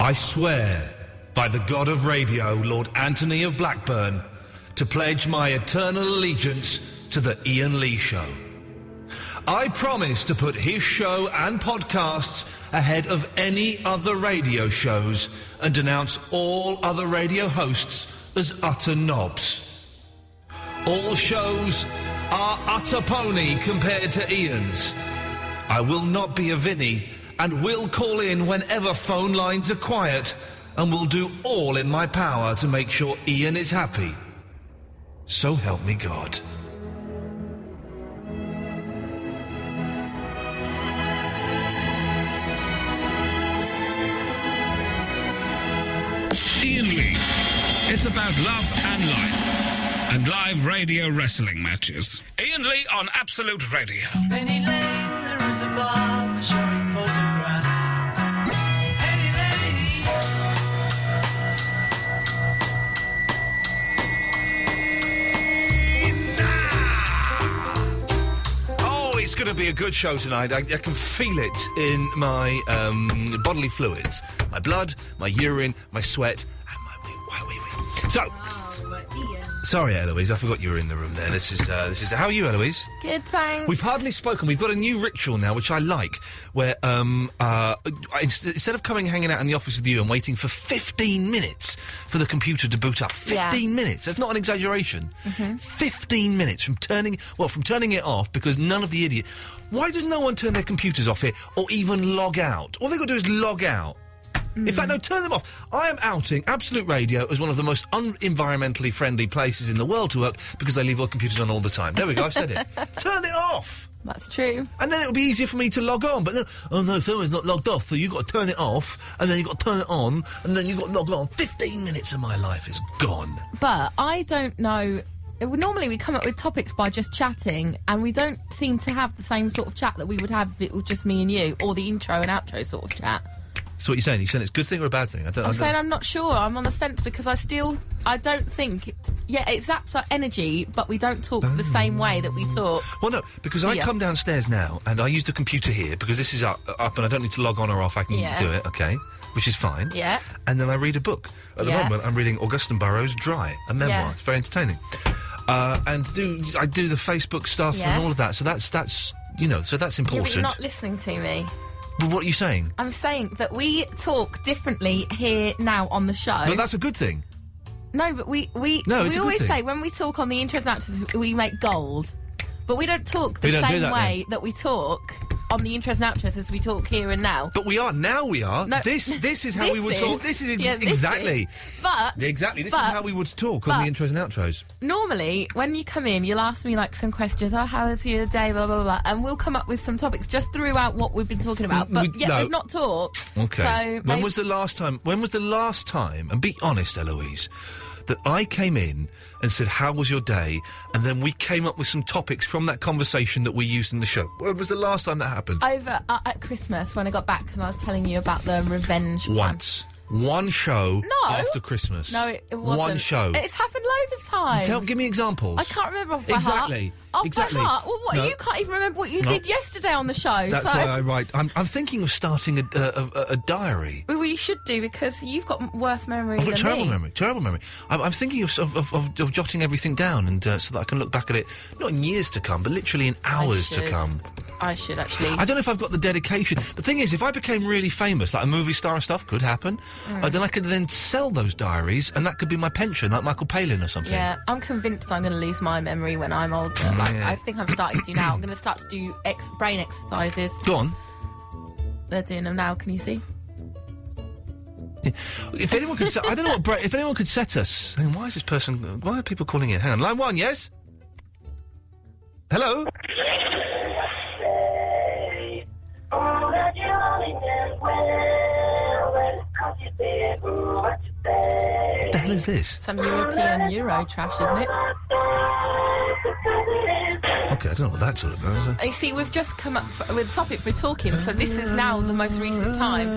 I swear, by the god of radio, Lord Anthony of Blackburn, to pledge my eternal allegiance to the Iain Lee Show. I promise to put his show and podcasts ahead of any other radio shows and denounce all other radio hosts as utter knobs. All shows are utter pony compared to Iain's. I will not be a Vinny and will call in whenever phone lines are quiet and will do all in my power to make sure Iain is happy. So help me God. Iain Lee. It's about love and life. And live radio wrestling matches. Iain Lee on Absolute Radio. Penny Lane, there is a barber showing photographs. Penny Lane. Oh, it's going to be a good show tonight. I can feel it in my bodily fluids. My blood, my urine, my sweat, and my wee. So... Sorry, Eloise, I forgot you were in the room there. This is. How are you, Eloise? Good, thanks. We've hardly spoken. We've got a new ritual now, which I like, where instead of hanging out in the office with you and waiting for 15 minutes for the computer to boot up. 15 minutes. That's not an exaggeration. 15 minutes from turning it off because none of the idiots. Why does no one turn their computers off here or even log out? All they've got to do is log out. In fact, no, turn them off. I am outing Absolute Radio as one of the most un-environmentally friendly places in the world to work because they leave all computers on all the time. There we go, I've said it. Turn it off! That's true. And then it'll be easier for me to log on. But no, someone's not logged off, so you've got to turn it off, and then you've got to turn it on, and then you've got to log on. 15 minutes of my life is gone. But I don't know... Normally we come up with topics by just chatting, and we don't seem to have the same sort of chat that we would have if it was just me and you, or the intro and outro sort of chat. So what you're saying? You're saying it's a good thing or a bad thing? I'm saying I'm not sure. I'm on the fence because I don't think... Yeah, it zaps our energy, but we don't talk the same way that we talk. Well, no, because I come downstairs now, and I use the computer here, because this is up and I don't need to log on or off. I can do it, OK? Which is fine. Yeah. And then I read a book. At the moment, I'm reading Augustine Burroughs' Dry, a memoir. Yeah. It's very entertaining. And I do the Facebook stuff and all of that, so that's so that's important. Yeah, but you're not listening to me. But what are you saying? I'm saying that we talk differently here now on the show. But that's a good thing. No, but we always say when we talk on the intros and outros, we make gold. But we don't talk the same way that we talk on the intros and outros as we talk here and now. But we are. Now we are. No, this is how we would talk. This is exactly. This is how we would talk on the intros and outros. Normally, when you come in, you'll ask me like some questions. Oh, how was your day? Blah blah blah, and we'll come up with some topics just throughout what we've been talking about. But we've not talked. Okay. So when was the last time? And be honest, Eloise, that I came in and said, how was your day? And then we came up with some topics from that conversation that we used in the show. When was the last time that happened? Over at Christmas when I got back, because I was telling you about the revenge Once. One show after Christmas. No, it wasn't. One show. It's happened loads of times. Give me examples. I can't remember off by exactly. heart. Exactly. Off by heart? Well, what, you can't even remember what you did yesterday on the show. That's why I write. I'm thinking of starting a diary. Well, you should do, because you've got worse memory than me. Terrible memory. I'm thinking of jotting everything down, and so that I can look back at it, not in years to come, but literally in hours to come. I should, actually. I don't know if I've got the dedication. The thing is, if I became really famous, like a movie star and stuff, could happen, then I could then sell those diaries, and that could be my pension, like Michael Palin or something. Yeah, I'm convinced I'm going to lose my memory when I'm older. I think I'm starting to now. I'm going to start to do brain exercises. Go on. They're doing them now, can you see? Yeah. If anyone could I don't know what if anyone could set us... I mean, why are people calling in? Hang on, line one, yes? Hello? What the hell is this? Some European Euro trash, isn't it? Okay, I don't know what that's all about, is it? You see, we've just come up with a topic for talking, so this is now the most recent time.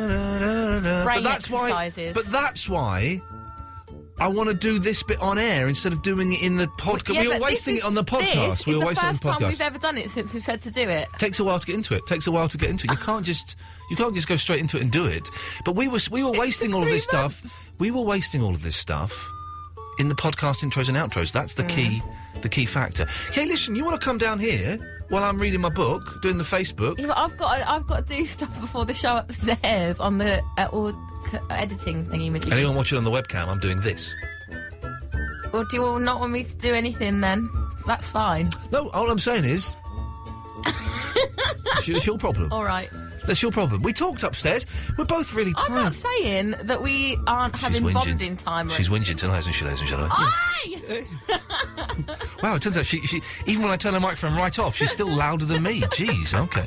Brain exercises. But that's why I want to do this bit on air instead of doing it in the podcast. Yeah, we were wasting it on the podcast. This is the first time we've ever done it since we've said to do it. Takes a while to get into it. You can't just go straight into it and do it. But we were wasting all of this stuff. We were wasting all of this stuff in the podcast intros and outros. That's the key factor. Hey, listen, you want to come down here while I'm reading my book, doing the Facebook? Yeah, but I've got to do stuff before the show upstairs on the editing thingy. Anyone watching on the webcam? I'm doing this. Or do you not want me to do anything then? That's fine. No, all I'm saying is, it's your problem. All right. That's your problem. We talked upstairs. We're both really tired. I'm not saying that we aren't having bonding time. She's whinging tonight, isn't she, ladies and gentlemen? Aye! Wow, it turns out she even when I turn the microphone right off, she's still louder than me. Jeez, okay.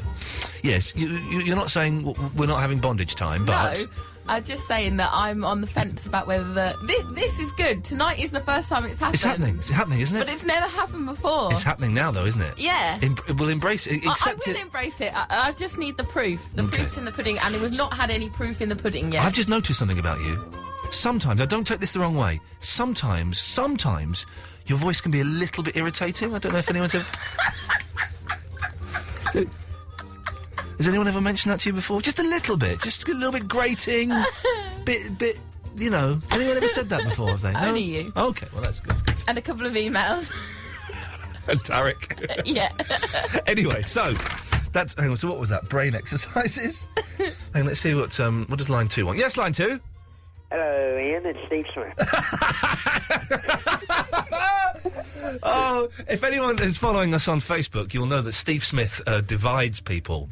Yes, you're not saying we're not having bondage time, but... No, I'm just saying that I'm on the fence about whether this is good. Tonight is the first time it's happened. It's happening, isn't it? But it's never happened before. It's happening now, though, isn't it? Yeah. We'll embrace it. I will embrace it. I just need the proof. The proof's in the pudding, and we've not had any proof in the pudding yet. I've just noticed something about you. Sometimes, now don't take this the wrong way, sometimes your voice can be a little bit irritating. I don't know if anyone's ever... Has anyone ever mentioned that to you before? Just a little bit. Just a little bit grating. bit, you know. Anyone ever said that before, have they? No? Only you. Okay, well, that's good. And a couple of emails. And Tarek. Yeah. Anyway, so what was that? Brain exercises? Hang on, let's see what does line 2 want? Yes, line 2. Hello, Ian. It's Steve Smith. Oh, if anyone is following us on Facebook, you'll know that Steve Smith divides people.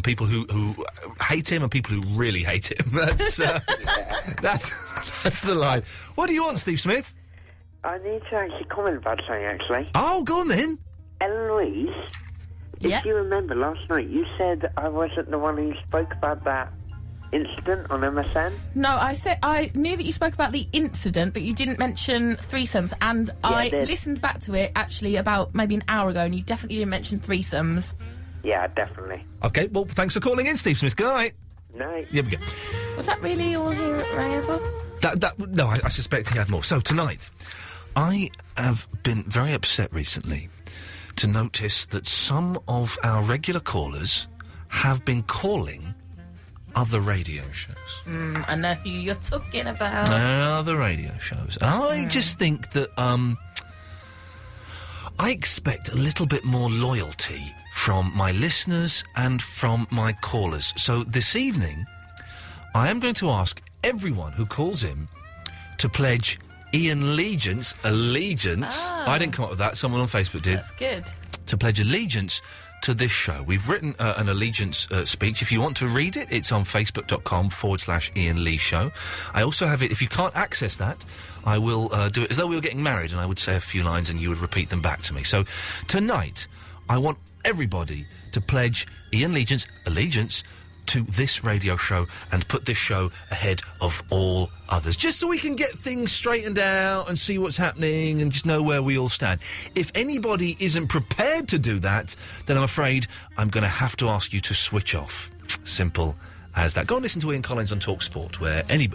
People who hate him and people who really hate him. That's the line. What do you want, Steve Smith? I need to actually comment about something, actually. Oh, go on then. Eloise, if you remember last night, you said I wasn't the one who spoke about that incident on MSN? No, I said I knew that you spoke about the incident, but you didn't mention threesomes, and I listened back to it actually about maybe an hour ago, and you definitely didn't mention threesomes. Yeah, definitely. Okay, well, thanks for calling in, Steve Smith. Good night. Night. Here we go. Was that really all here at Rayover? No, I suspect he had more. So, tonight, I have been very upset recently to notice that some of our regular callers have been calling other radio shows. I know who you're talking about. Other radio shows. I just think that, I expect a little bit more loyalty from my listeners and from my callers. So this evening, I am going to ask everyone who calls in to pledge Iain allegiance. I didn't come up with that. Someone on Facebook did. That's good. To pledge allegiance to this show. We've written an allegiance speech. If you want to read it, it's on facebook.com/Iain Lee Show. I also have it. If you can't access that, I will do it as though we were getting married, and I would say a few lines and you would repeat them back to me. So tonight, I want everybody to pledge Iain allegiance to this radio show and put this show ahead of all others, just so we can get things straightened out and see what's happening and just know where we all stand. If anybody isn't prepared to do that, then I'm afraid I'm going to have to ask you to switch off. Simple as that. Go and listen to Ian Collins on TalkSport, where any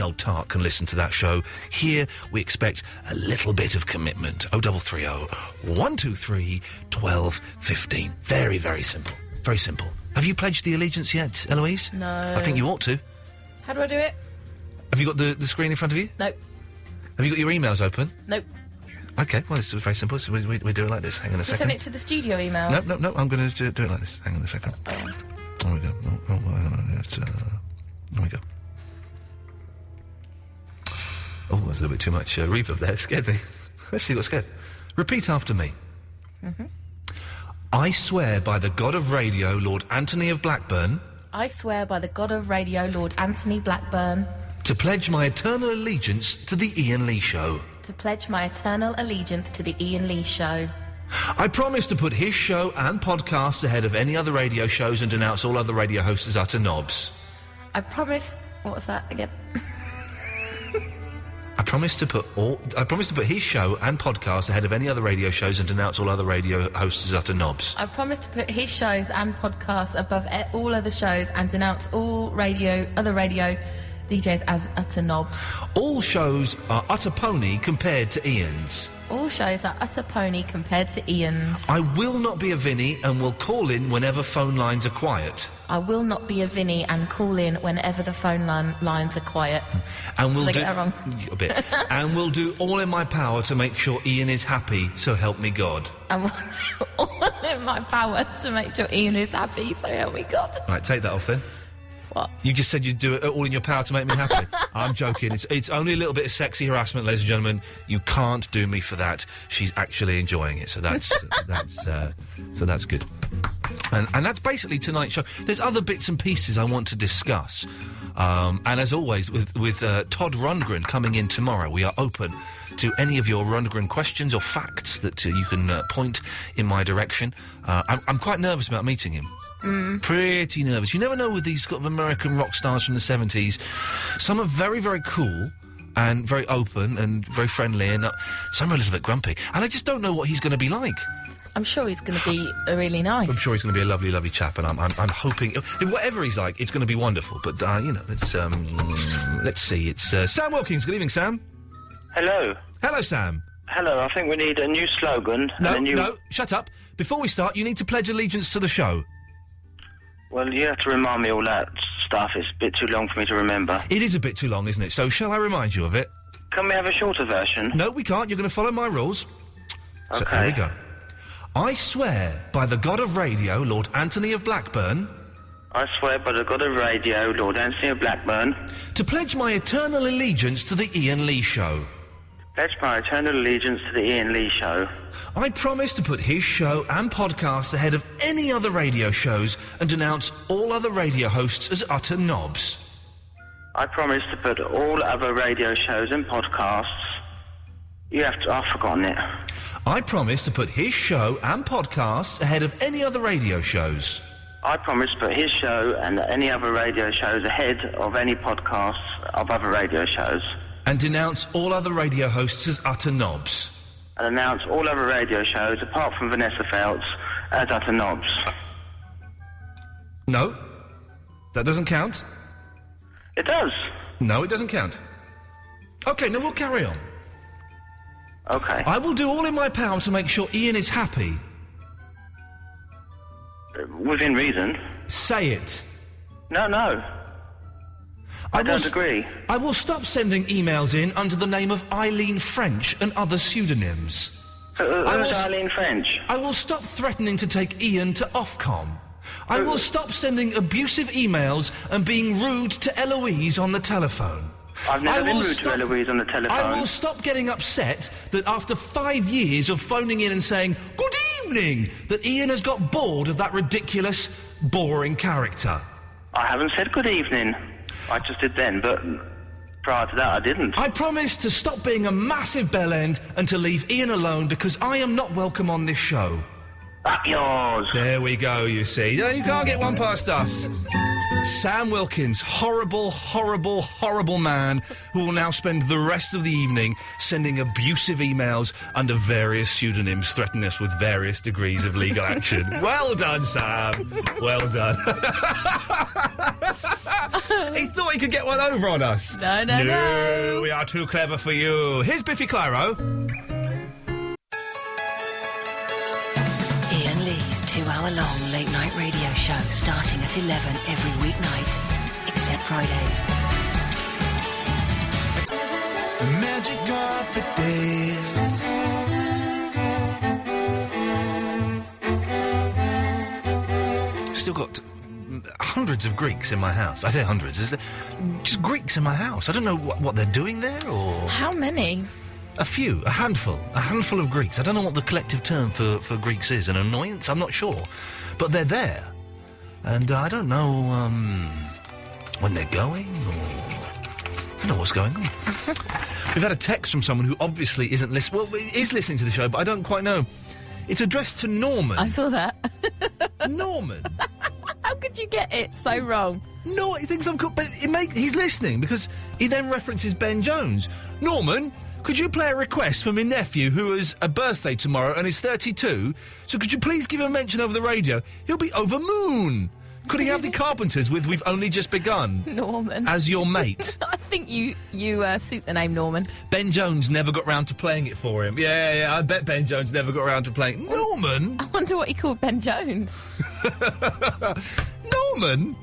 old tart can listen to that show. Here, we expect a little bit of commitment. 0330 123 12 15. Very, very simple. Very simple. Have you pledged the allegiance yet, Eloise? No. I think you ought to. How do I do it? Have you got the screen in front of you? Nope. Have you got your emails open? Nope. OK, well, this is very simple. So we do it like this. Hang on a second. Send it to the studio email. No, I'm going to do it like this. Hang on a second. There we go. There we go. Oh, there's a little bit too much reverb there. It scared me. Actually got scared. Repeat after me. Mm-hmm. I swear by the God of Radio, Lord Anthony of Blackburn. I swear by the God of Radio, Lord Anthony Blackburn. To pledge my eternal allegiance to the Iain Lee Show. To pledge my eternal allegiance to the Iain Lee Show. I promise to put his show and podcasts ahead of any other radio shows and denounce all other radio hosts as utter knobs. I promise... What was that again? I promise to put his show and podcasts ahead of any other radio shows and denounce all other radio hosts as utter knobs. I promise to put his shows and podcasts above all other shows and denounce all other radio DJs as utter knobs. All shows are utter pony compared to Iain's. All shows are utter pony compared to Iain's. I will not be a Vinny and will call in whenever phone lines are quiet. I will not be a Vinny and call in whenever the phone lines are quiet. And we'll Did I get that wrong? A bit. And we'll do all in my power to make sure Iain is happy, so help me God. And we'll do all in my power to make sure Iain is happy, so help me God. Right, take that off then. What? You just said you'd do it all in your power to make me happy. I'm joking. It's only a little bit of sexy harassment, ladies and gentlemen. You can't do me for that. She's actually enjoying it, so that's good. And that's basically tonight's show. There's other bits and pieces I want to discuss. And as always, with Todd Rundgren coming in tomorrow, we are open to any of your Rundgren questions or facts that you can point in my direction. I'm quite nervous about meeting him. Pretty nervous. You never know with these sort of American rock stars from the 70s. Some are very, very cool and very open and very friendly, and some are a little bit grumpy. And I just don't know what he's going to be like. I'm sure he's going to be really nice. I'm sure he's going to be a lovely, lovely chap, and I'm hoping whatever he's like, it's going to be wonderful. But let's see. It's Sam Wilkins. Good evening, Sam. Hello. Hello, Sam. Hello. I think we need a new slogan. No, shut up. Before we start, you need to pledge allegiance to the show. Well, you have to remind me all that stuff. It's a bit too long for me to remember. It is a bit too long, isn't it? So shall I remind you of it? Can we have a shorter version? No, we can't. You're going to follow my rules. Okay. So here we go. I swear by the God of Radio, Lord Anthony of Blackburn... I swear by the God of Radio, Lord Anthony of Blackburn... to pledge my eternal allegiance to the Iain Lee Show. Pledge my eternal allegiance to the Iain Lee Show. I promise to put his show and podcast ahead of any other radio shows and denounce all other radio hosts as utter knobs. I promise to put all other radio shows and podcasts... I've forgotten it. I promise to put his show and podcasts ahead of any other radio shows. I promise to put his show and any other radio shows ahead of any podcasts of other radio shows. And denounce all other radio hosts as utter knobs. And announce all other radio shows, apart from Vanessa Feltz, as utter knobs. No. That doesn't count. It does. No, it doesn't count. OK, now we'll carry on. OK. I will do all in my power to make sure Iain is happy. Within reason. Say it. No. I don't agree. I will stop sending emails in under the name of Eileen French and other pseudonyms. Eileen French? I will stop threatening to take Iain to Ofcom. I will stop sending abusive emails and being rude to Eloise on the telephone. I've never been rude to Eloise on the telephone. I will stop getting upset that after 5 years of phoning in and saying, "Good evening," that Iain has got bored of that ridiculous, boring character. I haven't said good evening. I just did then, but prior to that I didn't. I promise to stop being a massive bell end and to leave Iain alone because I am not welcome on this show. Up yours. There we go, you see. No, you can't get one past us. Sam Wilkins, horrible, horrible, horrible man who will now spend the rest of the evening sending abusive emails under various pseudonyms, threatening us with various degrees of legal action. Well done, Sam. Well done. He thought he could get one over on us. No. We are too clever for you. Here's Biffy Clyro. Iain Lee's 2-hour-long late-night radio show starting at 11 every weeknight, except Fridays. Magic carpet days. Still got hundreds of Greeks in my house. I say hundreds. Is there just Greeks in my house? I don't know what they're doing there, or... How many? A few, a handful of Greeks. I don't know what the collective term for Greeks is. An annoyance? I'm not sure. But they're there. And I don't know, when they're going, or... I don't know what's going on. We've had a text from someone who obviously isn't listening... Well, is listening to the show, but I don't quite know. It's addressed to Norman. I saw that. Norman? How could you get it so wrong? No, he thinks I'm cool, but he's listening, because he then references Ben Jones. Norman... Could you play a request for my nephew who has a birthday tomorrow and is 32? So could you please give him a mention over the radio? He'll be over moon. Could he have the Carpenters with We've Only Just Begun? Norman. As your mate? I think you suit the name Norman. Ben Jones never got round to playing it for him. Yeah, I bet Ben Jones never got round to playing it. Norman? I wonder what he called Ben Jones. Norman?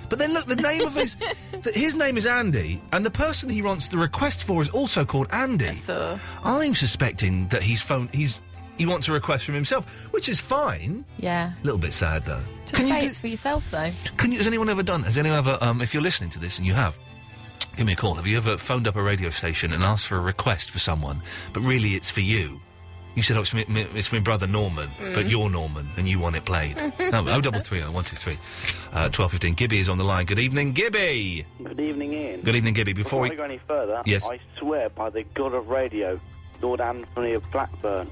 But then look, the name of his name is Andy, and the person he wants the request for is also called Andy. So. I'm suspecting that he wants a request from himself, which is fine. Yeah. A little bit sad, though. Just say it's for yourself, though. Has anyone ever if you're listening to this and you have, give me a call. Have you ever phoned up a radio station and asked for a request for someone, but really it's for you? You said, it's for my brother Norman, but you're Norman, and you want it played. No, 0330 123 1215. Gibby is on the line. Good evening, Gibby! Good evening, Ian. Good evening, Gibby. Before we go any further, yes. I swear by the God of Radio, Lord Anthony of Blackburn,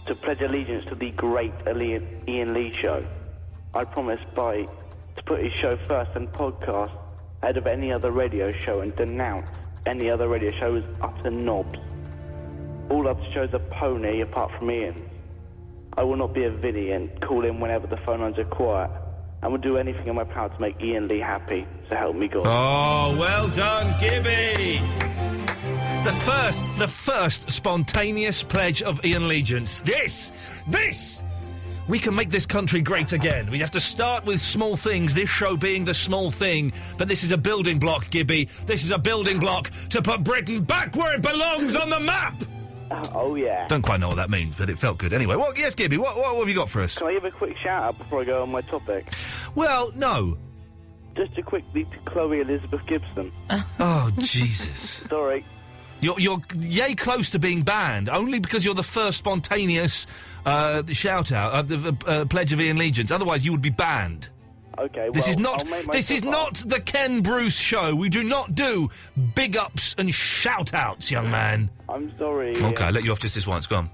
to pledge allegiance to the great Ian Lee Show. I promise to put his show first and podcast ahead of any other radio show and denounce any other radio show as utter knobs. All other shows are pony apart from Ian. I will not be a Vinny and call in whenever the phone lines are quiet. I will do anything in my power to make Ian Lee happy, so help me God. Oh, well done, Gibby! The first spontaneous pledge of Ian allegiance. This! We can make this country great again. We have to start with small things, this show being the small thing. But this is a building block, Gibby. This is a building block to put Britain back where it belongs on the map! Oh, yeah. Don't quite know what that means, but it felt good. Anyway, yes, Gibby, what have you got for us? Can I give a quick shout-out before I go on my topic? Well, no. Just a quick lead to Chloe Elizabeth Gibson. Oh, Jesus. Sorry. You're yay close to being banned, only because you're the first spontaneous shout-out, pledge of Ian allegiance. Otherwise, you would be banned. Okay, this is not the Ken Bruce show. We do not do big ups and shout outs, young man. I'm sorry. Okay, I'll let you off just this once. Go on.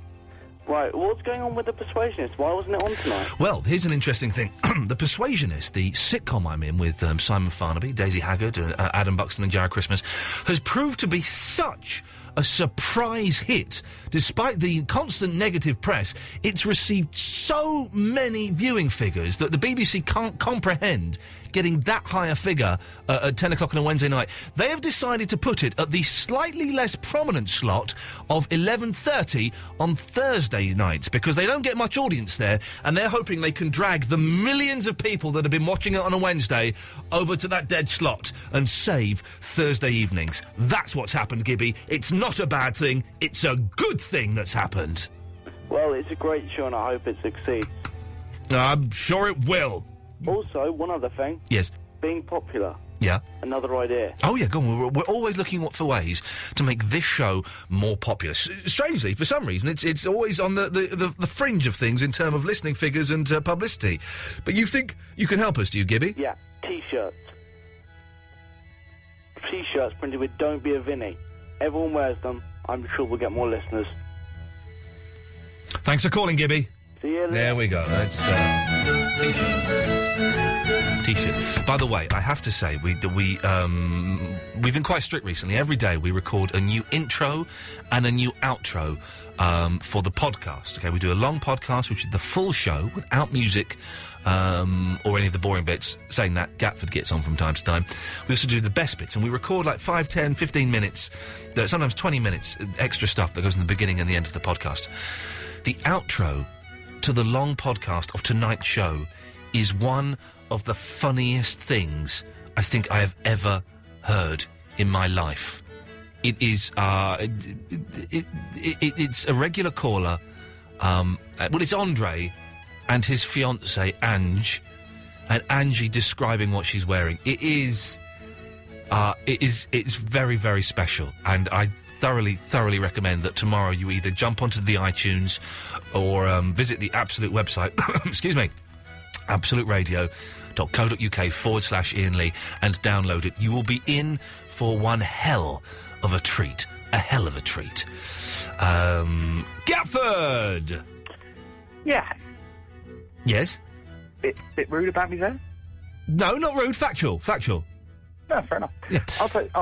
Right, what's going on with The Persuasionist? Why wasn't it on tonight? Well, here's an interesting thing. The Persuasionist, the sitcom I'm in with Simon Farnaby, Daisy Haggard, Adam Buxton and Jared Christmas, has proved to be such a surprise hit. Despite the constant negative press, it's received so many viewing figures that the BBC can't comprehend getting that high a figure at 10 o'clock on a Wednesday night. They have decided to put it at the slightly less prominent slot of 11:30 on Thursday nights because they don't get much audience there, and they're hoping they can drag the millions of people that have been watching it on a Wednesday over to that dead slot and save Thursday evenings. That's what's happened, Gibby. It's not a bad thing. It's a good thing that's happened. Well, it's a great show and I hope it succeeds. I'm sure it will. Also, one other thing. Yes. Being popular. Yeah. Another idea. Oh, yeah, go on. We're always looking for ways to make this show more popular. Strangely, for some reason, it's always on the fringe of things in terms of listening figures and publicity. But you think you can help us, do you, Gibby? Yeah. T-shirts. T-shirts printed with Don't Be a Vinny. Everyone wears them. I'm sure we'll get more listeners. Thanks for calling, Gibby. See you later. There we go. That's T-shirts. By the way, I have to say we've been quite strict recently. Every day we record a new intro and a new outro for the podcast. Okay, we do a long podcast, which is the full show without music or any of the boring bits. Saying that, Gatford gets on from time to time. We also do the best bits, and we record like 5, 10, 15 minutes, sometimes 20 minutes extra stuff that goes in the beginning and the end of the podcast. The outro to the long podcast of tonight's show is one of the funniest things I think I have ever heard in my life. It is, it's a regular caller, well, it's Andre and his fiancée, Ange, and Angie describing what she's wearing. It's very, very special, and I thoroughly recommend that tomorrow you either jump onto the iTunes or visit the Absolute website, excuse me, absoluteradio.co.uk/Iain Lee and download it. You will be in for one hell of a treat. A hell of a treat. Gatford! Yeah. Yes? Bit rude about me there? No, not rude. Factual. No, fair enough. Yeah. I'll take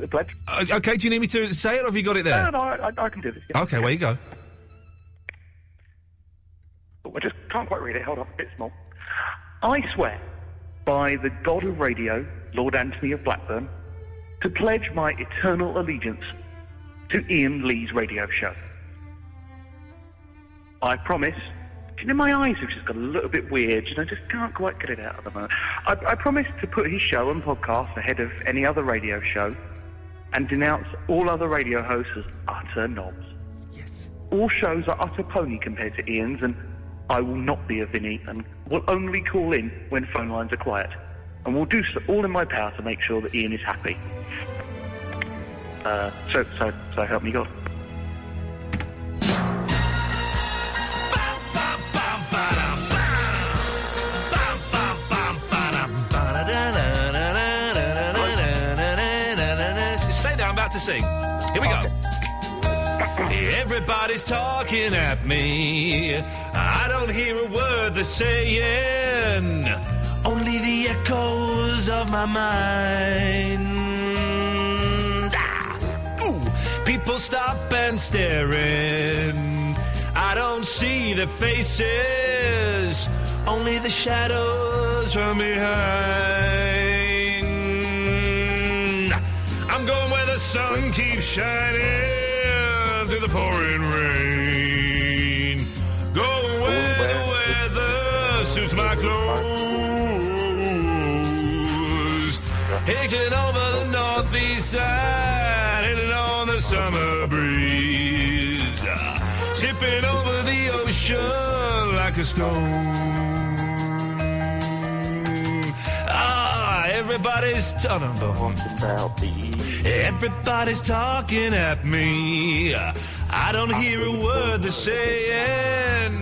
the pledge. Okay, do you need me to say it, or have you got it there? No, I can do this. Yeah. Okay, where you go? Oh, I just can't quite read it. Hold on, a bit small. I swear, by the God of Radio, Lord Anthony of Blackburn, to pledge my eternal allegiance to Iain Lee's radio show. I promise. Do you know, my eyes have just got a little bit weird, you know, just can't quite get it out at the moment. I promise to put his show and podcast ahead of any other radio show and denounce all other radio hosts as utter knobs. Yes. All shows are utter pony compared to Ian's, and I will not be a Vinny and will only call in when phone lines are quiet. And will do so all in my power to make sure that Iain is happy. So help me God. Stay down, I'm about to sing. Here we go. Everybody's talking at me. I don't hear a word they're saying. Only the echoes of my mind. People stop and staring. I don't see their faces. Only the shadows from behind. I'm going where the sun keeps shining through the pouring rain. Going where the weather suits my clothes. Hitching over the northeast side, hitting on the summer breeze. Tipping over the ocean like a stone. Everybody's everybody's talking at me. I don't hear a word they're saying.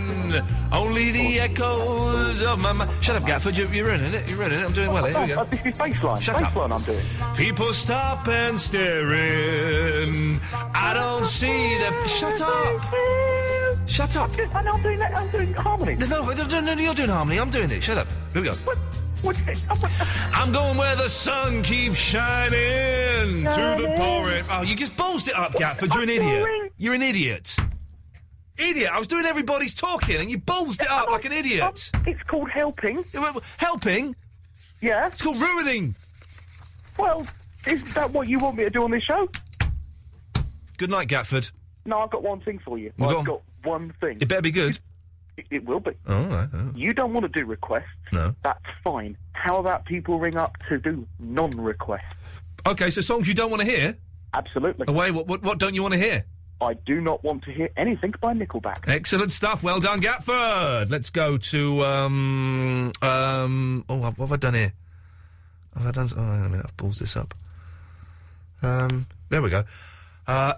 Only the echoes of my mind. Shut up, Gatford. You're ruining it. You're ruining it. I'm doing well. Here we go. This is baseline. Shut up. I'm doing. People stop and staring. I don't see them. Shut up. Shut up. I know I'm doing that. I'm doing harmony. There's no, you're doing harmony. I'm doing it. Shut up. Here we go. I'm going where the sun keeps shining through the pouring. Oh, you just ballsed it up, Gatford. You're an idiot. You're an idiot. Idiot. I was doing everybody's talking and you ballsed it up like an idiot. It's called helping. Helping? Yeah. It's called ruining. Well, isn't that what you want me to do on this show? Good night, Gatford. No, I've got one thing for you. Well, I've got one thing. It better be good. It will be. Oh, right. Oh. You don't want to do requests. No. That's fine. How about people ring up to do non-requests? Okay, so songs you don't want to hear? Absolutely. Away, what don't you want to hear? I do not want to hear anything by Nickelback. Excellent stuff. Well done, Gatford. Let's go to, what have I done here? Have I done... Oh, wait a minute, I've paused this up. There we go.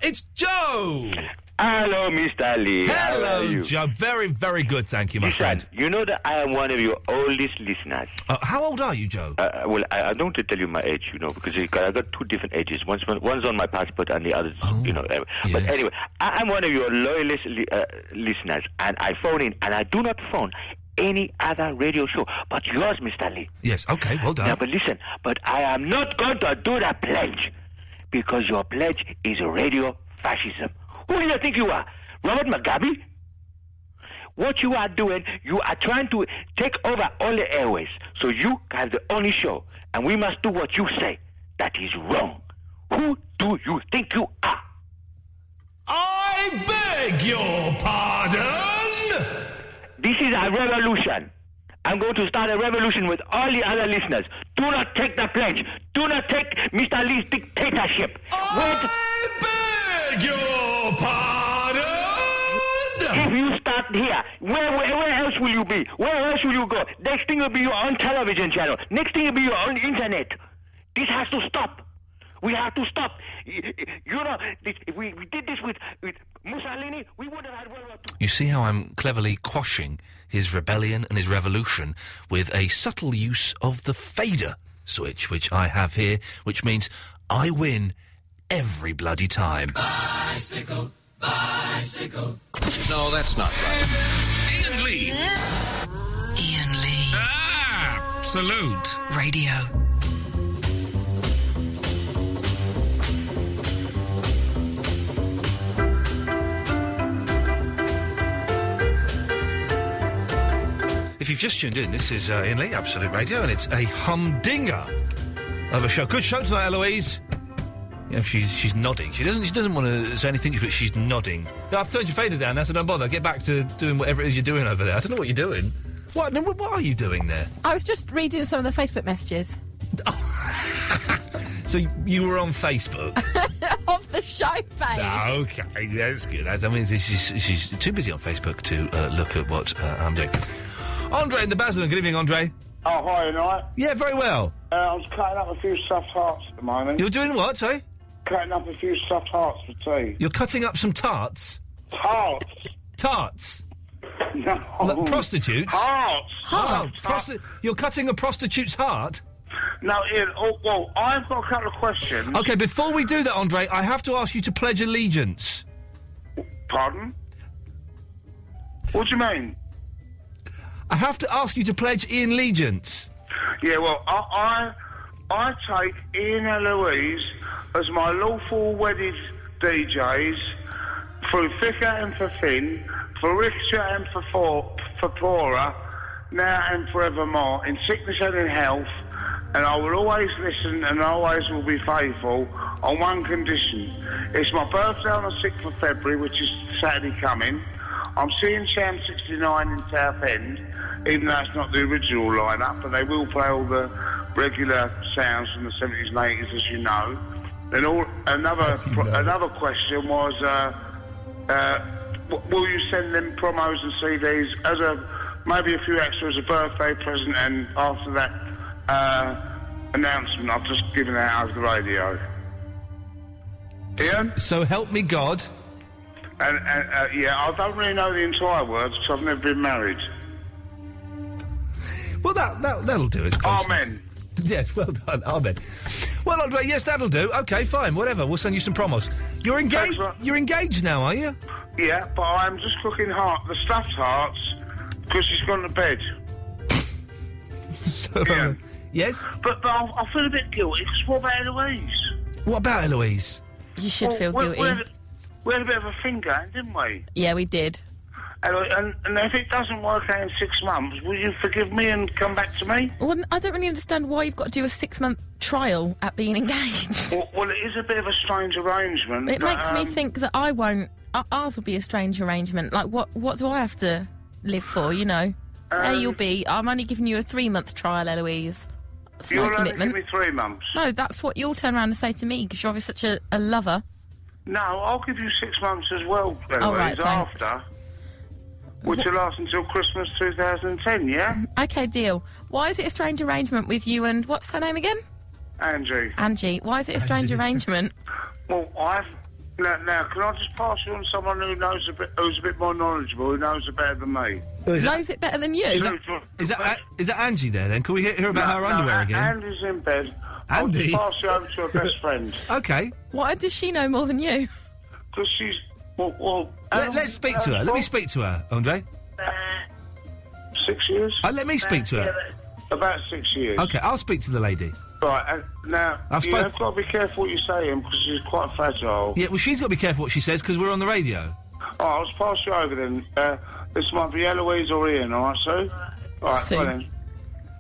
It's Joe! Hello, Mr. Lee. Hello, Joe. Very, very good, thank you, my friend. You know that I am one of your oldest listeners. How old are you, Joe? Well, I don't want to tell you my age, you know, because I got two different ages. One's on my passport and the other's, you know. Yes. But anyway, I'm one of your loyalist listeners, and I phone in, and I do not phone any other radio show but yours, Mr. Lee. Yes, okay, well done. Now, but listen, but I am not going to do the pledge, because your pledge is radio fascism. Who do you think you are? Robert Mugabe? What you are doing, you are trying to take over all the airways, so you have the only show, and we must do what you say. That is wrong. Who do you think you are? I beg your pardon? This is a revolution. I'm going to start a revolution with all the other listeners. Do not take the pledge. Do not take Mr. Lee's dictatorship. I beg your pardon? If you start here, where else will you be? Where else will you go? Next thing will be your own television channel. Next thing will be your own internet. This has to stop. We have to stop. You know, if we did this with Mussolini, we would have had World War II. You see how I'm cleverly quashing his rebellion and his revolution with a subtle use of the fader switch, which I have here, which means I win every bloody time. Bicycle, bicycle. No, that's not right. Iain Lee. Iain Lee. Absolute. Radio. If you've just tuned in, this is Iain Lee, Absolute Radio, and it's a humdinger of a show. Good show tonight, Eloise. Yeah, she's nodding. She doesn't want to say anything, but she's nodding. No, I've turned your fader down now, so don't bother. Get back to doing whatever it is you're doing over there. I don't know what you're doing. What? No, what are you doing there? I was just reading some of the Facebook messages. So you were on Facebook? Of the show page. Okay, that's good. That means she's too busy on Facebook to look at what I'm doing. Andre in the Basildon. Good evening, Andre. Oh, hi, you all right? Yeah, very well. I was cutting up a few stuffed hearts at the moment. You're doing what, sorry? Cutting up a few stuffed hearts for tea. You're cutting up some tarts? Tarts? Tarts? No. Like prostitutes? Hearts. You're cutting a prostitute's heart? No, Ian, well, I've got a couple of questions. OK, before we do that, Andre, I have to ask you to pledge allegiance. Pardon? What do you mean? I have to ask you to pledge Iain allegiance. Yeah, well, I take Ian and Louise as my lawful wedded DJs through thicker and for thin, for richer and for poorer, now and forevermore, in sickness and in health, and I will always listen and always will be faithful on one condition. It's my birthday on the 6th of February, which is Saturday coming. I'm seeing Sham 69 in Southend, even though it's not the original lineup, but they will play all the regular sounds from the 70s and 80s, as you know. And another question was, will you send them promos and CDs as maybe a few extras, a birthday present, and after that announcement I've just given out over the radio? Ian? So help me God. And yeah, I don't really know the entire words because I've never been married. Well, that'll do. It's close. Amen. Yes, well done. Amen. Well, Andre, yes, that'll do. OK, fine, whatever. We'll send you some promos. You're engaged. You're engaged now, are you? Yeah, but I'm just cooking the stuffed hearts because she's gone to bed. So, yeah. Yes? But I feel a bit guilty because what about Eloise? What about Eloise? You should feel guilty. We had a bit of a thing going, didn't we? Yeah, we did. And if it doesn't work out in 6 months, will you forgive me and come back to me? Well, I don't really understand why you've got to do a 6-month trial at being engaged. Well, it is a bit of a strange arrangement. It makes me think that I won't. Ours will be a strange arrangement. Like, what do I have to live for, you know? There you'll be. I'm only giving you a 3-month trial, Eloise. That's no commitment. Only give me 3 months. No, that's what you'll turn around and say to me, because you're obviously such a lover. No, I'll give you 6 months as well, Eloise, oh, right, after. Which will last until Christmas 2010, yeah? OK, deal. Why is it a strange arrangement with you and... What's her name again? Angie. Angie. Why is it a strange arrangement? Well, Now, can I just pass you on someone who's a bit more knowledgeable, who knows it better than me? Knows it better than you? Is that Angie there, then? Can we hear about her underwear again? Andy's in bed. Andy? I'll just pass you over to her best friend. OK. Why does she know more than you? Because she's... Let's speak to her. Let me speak to her, Andre. 6 years. Let me speak to her. About 6 years. OK, I'll speak to the lady. Right, now, you've got to be careful what you say, because she's quite fragile. Yeah, well, she's got to be careful what she says, because we're on the radio. Oh, I'll just pass you over then. This might be Eloise or Ian, all right, Sue? All right, Sue. well then.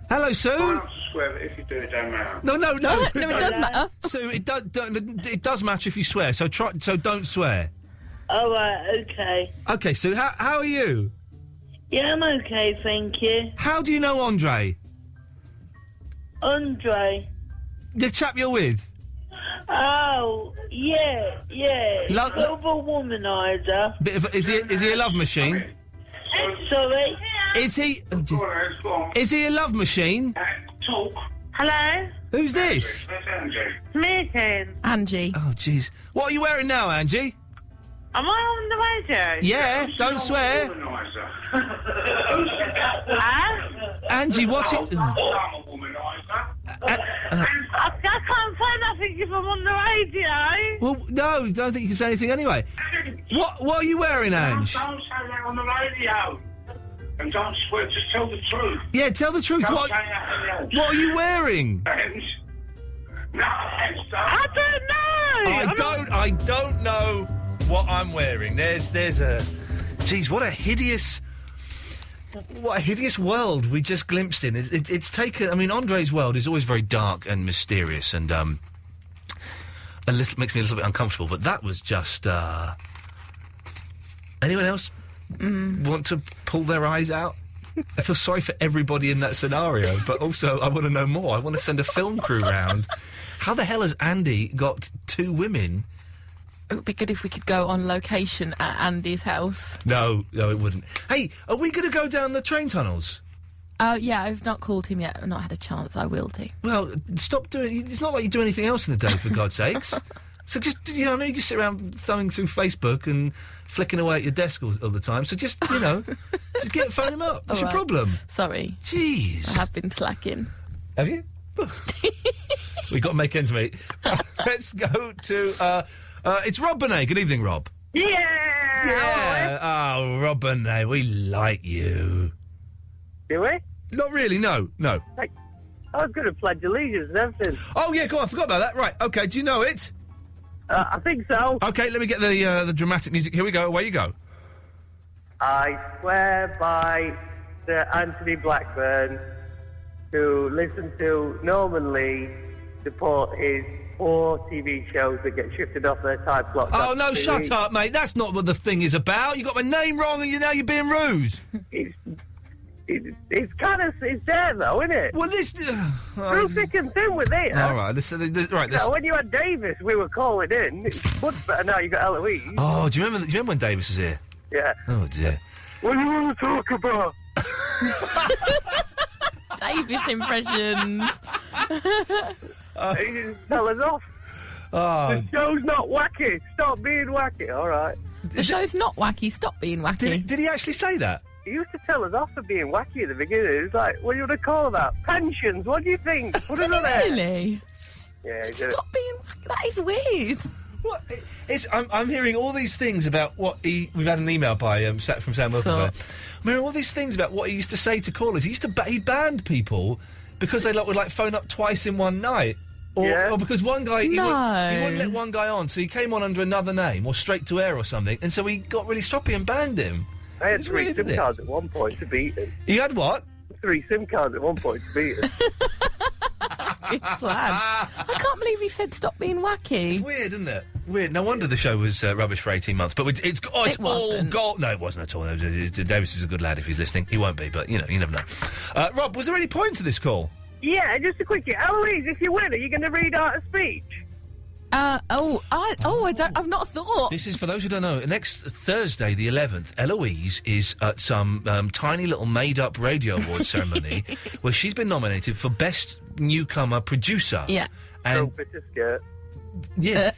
Hello, Sue. I swear that if you do, it don't matter. No. No, it does matter. Sue, it does matter if you swear, so don't swear. All right, OK. OK, Sue, how are you? Yeah, I'm OK, thank you. How do you know Andre? Andre? The chap you're with? Oh, yeah. He's a bit of a womaniser. Is he a love machine? Sorry? Is he... Is he a love machine? Talk. Hello? Who's this? Me again. Angie. Oh, jeez. What are you wearing now, Angie? Am I on the radio? Yeah, don't swear. Angie, what's it... I can't say nothing if I'm on the radio. Well, no, don't think you can say anything anyway. What are you wearing, Ange? Don't say that on the radio. And don't swear, just tell the truth. Yeah, tell the truth. Don't What say anything else. are you wearing? No, I don't know. I don't know what I'm wearing. There's a... Geez, what a hideous... what a hideous world we just glimpsed in. It's taken... I mean, Andre's world is always very dark and mysterious and, makes me a little bit uncomfortable, but that was just, Anyone else want to pull their eyes out? I feel sorry for everybody in that scenario, but also I want to know more. I want to send a film crew round. How the hell has Andy got 2 women? It would be good if we could go on location at Andy's house. No, it wouldn't. Hey, are we going to go down the train tunnels? Yeah, I've not called him yet. I've not had a chance. I will do. Well, stop doing... It's not like you do anything else in the day, for God's sakes. So just, I know you just sit around thumbing through Facebook and flicking away at your desk all the time, so just, just phone him up. What's your problem? Sorry. Jeez. I have been slacking. Have you? We've got to make ends meet. Let's go to, it's Rob Bonet. Good evening, Rob. Yeah! Yeah! Oh, Rob Bonet, we like you. Do we? Not really, no. Like, I was going to pledge allegiance and everything. Oh, yeah, go on, I forgot about that. Right, OK, do you know it? I think so. OK, let me get the dramatic music. Here we go, away you go. I swear by Sir Anthony Blackburn to listen to Norman Lee support his 4 TV shows that get shifted off their time slots. Oh, no, shut up, mate. That's not what the thing is about. You got my name wrong and now you're being rude. It's kind of... It's there, though, isn't it? Well, this... through thick and thin with it. All right, when you had Davis, we were calling in. It's much better now you got Eloise. Oh, do you remember when Davis was here? Yeah. Oh, dear. What do you want to talk about? Davis impressions. He didn't tell us off. Oh. The show's not wacky. Stop being wacky, all right. The show's not wacky. Stop being wacky. Did he actually say that? He used to tell us off for being wacky at the beginning. It's like, what do you want to call that? Pensions, what do you think? What is it there? Really? Yeah, he did. Stop being wacky. That is weird. What? I'm hearing all these things about what we've had an email by from Sam Wilkins. I'm hearing all these things about what he used to say to callers. He used to he banned people because they would phone up twice in one night. Or because one guy, he wouldn't let one guy on, so he came on under another name, or straight to air or something, and so he got really stroppy and banned him. I had 3 SIM cards at one point to beat him. You had what? 3 SIM cards at one point to beat him. Good plan. I can't believe he said stop being wacky. It's weird, isn't it? Weird. No wonder the show was rubbish for 18 months. But it's all gold. No, it wasn't at all. Davis is a good lad if he's listening. He won't be, but, you never know. Rob, was there any point to this call? Yeah, just a quickie. Eloise, if you win, are you going to read out a speech? I've not thought. This is, for those who don't know, next Thursday, the 11th, Eloise is at some tiny little made-up radio award ceremony where she's been nominated for Best Newcomer Producer. Yeah. And yeah.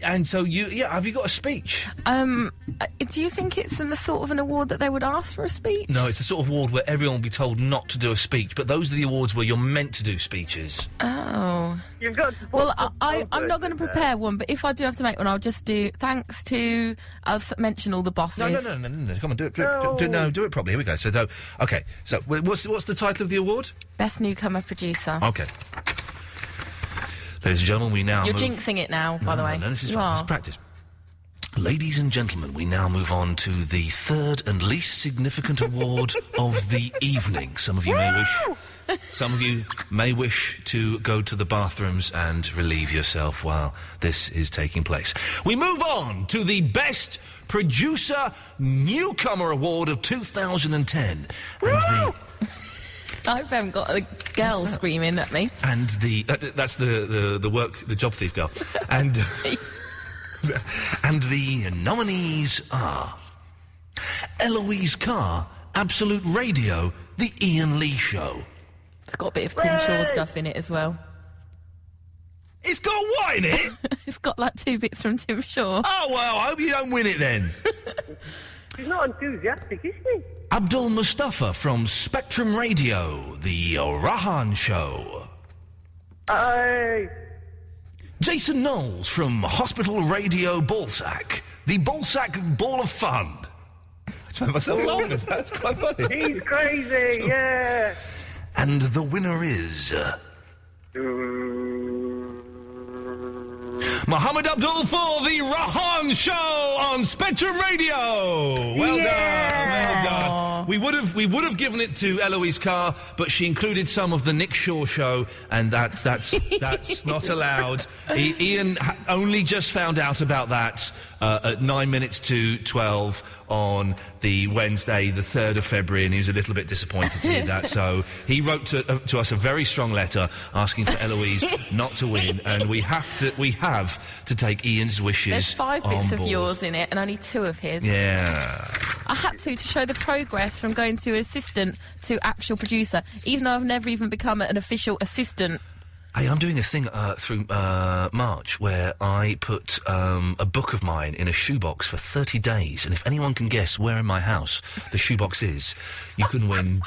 And so have you got a speech? Do you think it's in the sort of an award that they would ask for a speech? No, it's the sort of award where everyone will be told not to do a speech, but those are the awards where you're meant to do speeches. Oh. You've got to I'm not going to prepare one, but if I do have to make one, I'll just do thanks to... I'll mention all the bosses. No. Come on, do it. Do it properly. Here we go. So, okay. So, what's the title of the award? Best Newcomer Producer. Okay. Ladies and gentlemen, we now You're jinxing it now, by the way. No, this is fine. Let's practice. Ladies and gentlemen, we now move on to the third and least significant award of the evening. Some of you may wish to go to the bathrooms and relieve yourself while this is taking place. We move on to the Best Producer Newcomer Award of 2010. I haven't got a girl screaming at me. And that's the job thief girl. And and the nominees are Eloise Carr, Absolute Radio, The Iain Lee Show. It's got a bit of Tim Shaw stuff in it as well. It's got what in it? It's got 2 bits from Tim Shaw. Oh, well, I hope you don't win it then. He's not enthusiastic, is he? Abdul Mustafa from Spectrum Radio, The Rahan Show. Aye. Jason Knowles from Hospital Radio Ballsack, The Ballsack Ball of Fun. I find myself laughing. That's quite funny. He's crazy, yeah. And the winner is... Mohammed Abdul for the Rahan Show on Spectrum Radio. Well done, well done. We would have given it to Eloise Carr, but she included some of the Nick Shaw show, and that's not allowed. Iain only just found out about that at 9 minutes to 12 on the Wednesday, the 3rd of February, and he was a little bit disappointed to hear that. So he wrote to us a very strong letter asking for Eloise not to win, and we have to take Ian's wishes. There's 5 bits of yours in it, and only 2 of his. Yeah. I had to show the progress from going to assistant to actual producer, even though I've never even become an official assistant. Hey, I'm doing a thing through March where I put a book of mine in a shoebox for 30 days, and if anyone can guess where in my house the shoebox is, you can win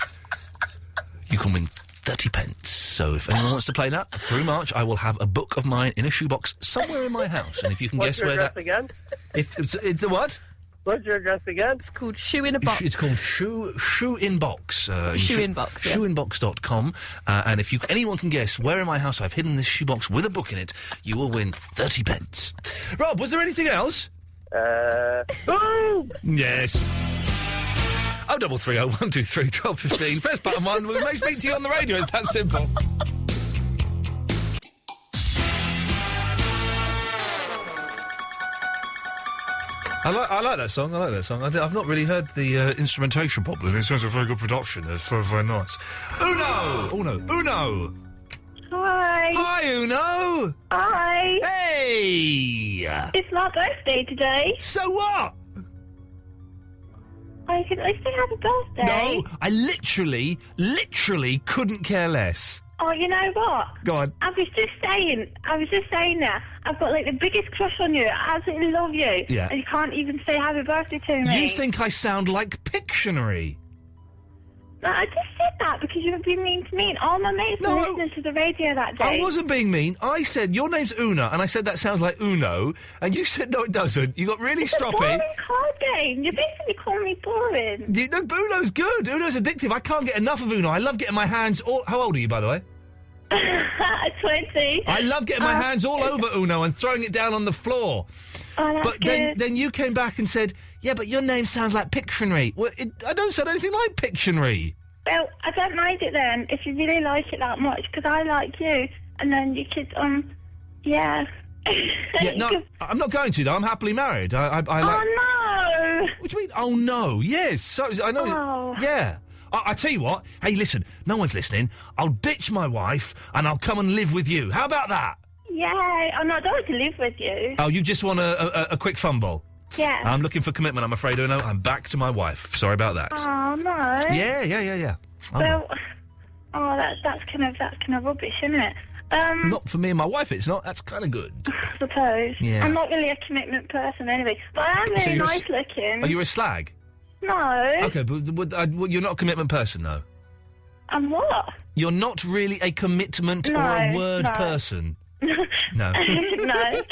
30 pence. So if anyone wants to play that, through March, I will have a book of mine in a shoebox somewhere in my house, and if you can guess where that... What's your address again? It's the what? What's your address again? It's called Shoe in a Box. It's called Shoe in Box. Shoe in Box, yeah. Shoeinbox.com. And if anyone can guess where in my house I've hidden this shoebox with a book in it, you will win 30 pence. Rob, was there anything else? Boom! Yes. 0330 123 1215. Press button 1. We may speak to you on the radio. It's that simple. I like that song. I've not really heard the instrumentation properly. It sounds a very good production. It's very, very nice. Uno! Hi. Hi, Uno! Hi. Hey! It's my birthday today. So what? I can at least say happy birthday. No, I literally couldn't care less. Oh, you know what? Go on. I was just saying that. I've got, like, the biggest crush on you. I absolutely love you. Yeah. And you can't even say happy birthday to me. You think I sound like Pictionary? No, I just said that because you were being mean to me, and all my mates were listening to the radio that day. I wasn't being mean. I said, your name's Una, and I said that sounds like Uno, and you said, no, it doesn't. You got really stroppy. It's a boring card game. You're basically calling me boring. No, Uno's good. Uno's addictive. I can't get enough of Uno. I love getting my hands all... How old are you, by the way? 20. I love getting my hands all over Uno and throwing it down on the floor. Oh, that's but good. then you came back and said, yeah, but your name sounds like Pictionary. Well, I don't sound anything like Pictionary. Well, I don't mind it then, if you really like it that much, because I like you, and then you could, yeah. Yeah, no, I'm not going to, though. I'm happily married. I like... Oh, no! What do you mean, oh, no? Yes, so, I know... Oh. Yeah. I tell you what, hey, listen, no one's listening. I'll ditch my wife, and I'll come and live with you. How about that? Yeah, I'm not going to live with you. Oh, you just want a quick fumble? Yeah. I'm looking for commitment, I'm afraid, Uno. I'm back to my wife. Sorry about that. Oh, no. Yeah. Well, that's kind of rubbish, isn't it? Not for me and my wife, it's not. That's kind of good. I suppose. Yeah. I'm not really a commitment person anyway, but I am really nice looking. Are you a slag? No. Okay, but you're not a commitment person, though? I'm what? You're not really a commitment or a word person? No. No.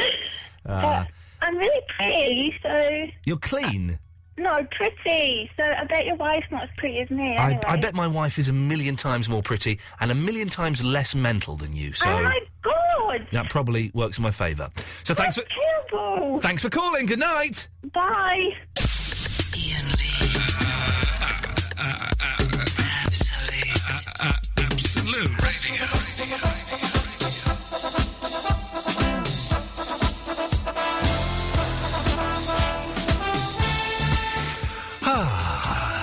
But I'm really pretty, so... You're clean? No, pretty. So I bet your wife's not as pretty as me, anyway. I bet my wife is 1,000,000 times more pretty and 1,000,000 times less mental than you, so... Oh, my God! That probably works in my favour. So thanks for... terrible! Thanks for calling. Good night! Bye! Iain Lee. Absolute Radio.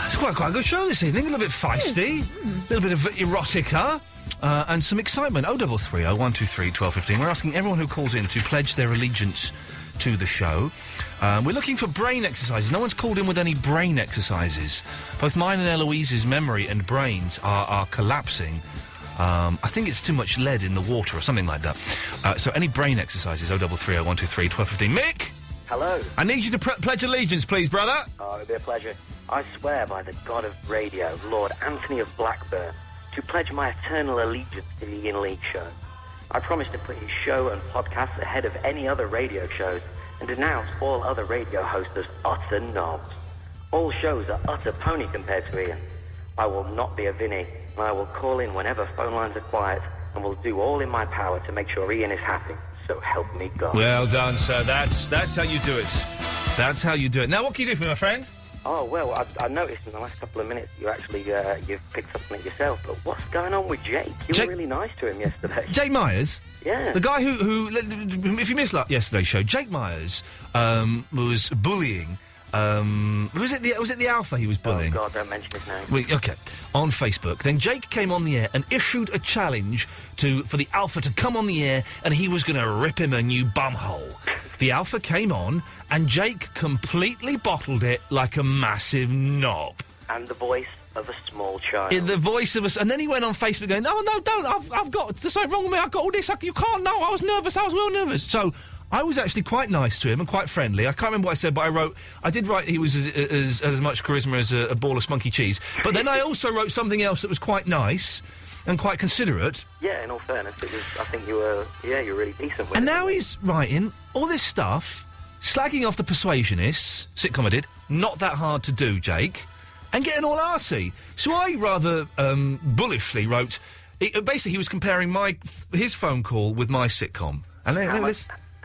It's quite a good show this evening. A little bit feisty, a little bit of erotica, and some excitement. 0330 123 1215. We're asking everyone who calls in to pledge their allegiance to the show. We're looking for brain exercises. No one's called in with any brain exercises. Both mine and Eloise's memory and brains are collapsing. I think it's too much lead in the water or something like that. So any brain exercises, 0330 123 1215. Mick! Hello. I need you to pledge allegiance, please, brother. Oh, it'll be a pleasure. I swear by the god of radio, Lord Anthony of Blackburn, to pledge my eternal allegiance to the Iain Lee Show. I promise to put his show and podcasts ahead of any other radio shows and denounce all other radio hosts as utter knobs. All shows are utter pony compared to Iain. I will not be a Vinny, and I will call in whenever phone lines are quiet and will do all in my power to make sure Iain is happy. So help me God. Well done, sir. That's how you do it. That's how you do it. Now, what can you do for me, my friend? Oh, well, I noticed in the last couple of minutes you actually, you've picked up on it yourself, but what's going on with Jake? You were really nice to him yesterday. Jake Myers? Yeah. The guy who if you missed yesterday's show, Jake Myers was bullying. Was it the Alpha he was bullying? Oh, God, don't mention his name. Wait, okay. On Facebook. Then Jake came on the air and issued a challenge for the Alpha to come on the air, and he was going to rip him a new bumhole. The Alpha came on, and Jake completely bottled it like a massive knob. And the voice of a small child. The voice of us, and then he went on Facebook going, "No, don't! I've got there's something wrong with me. I've got all this. You can't. No, I was nervous. I was real nervous." So I was actually quite nice to him and quite friendly. I can't remember what I said, but I did write he was as much charisma as a ball of spunky cheese. But then I also wrote something else that was quite nice and quite considerate. Yeah, in all fairness, I think you were really decent with it. And now he's writing all this stuff, slagging off the Persuasionists, sitcom I did, not that hard to do, Jake, and getting all arsey. So I rather bullishly wrote, basically he was comparing his phone call with my sitcom. And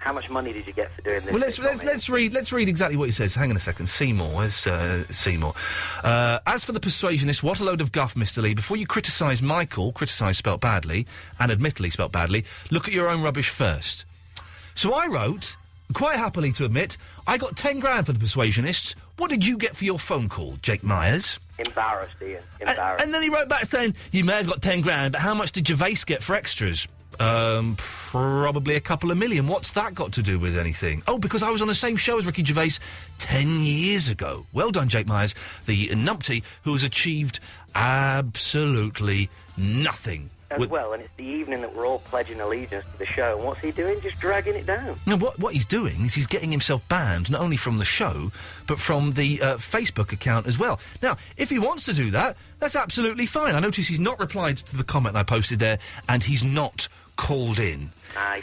how much money did you get for doing this? Well, let's read exactly what he says. Hang on a second. Seymour. Where's Seymour? As for the Persuasionists, what a load of guff, Mr. Lee. Before you criticise my call, criticise spelt badly, and admittedly spelt badly, look at your own rubbish first. So I wrote, quite happily to admit, I got 10 grand for the Persuasionists. What did you get for your phone call, Jake Myers? Embarrassed, Ian. Embarrassed. And then he wrote back saying, you may have got 10 grand, but how much did Gervais get for extras? Probably a couple of million. What's that got to do with anything? Oh, because I was on the same show as Ricky Gervais 10 years ago. Well done, Jake Myers, the numpty who has achieved absolutely nothing. Well, and it's the evening that we're all pledging allegiance to the show, and what's he doing? Just dragging it down. No, what he's doing is he's getting himself banned, not only from the show, but from the Facebook account as well. Now, if he wants to do that, that's absolutely fine. I notice he's not replied to the comment I posted there, and he's not called in.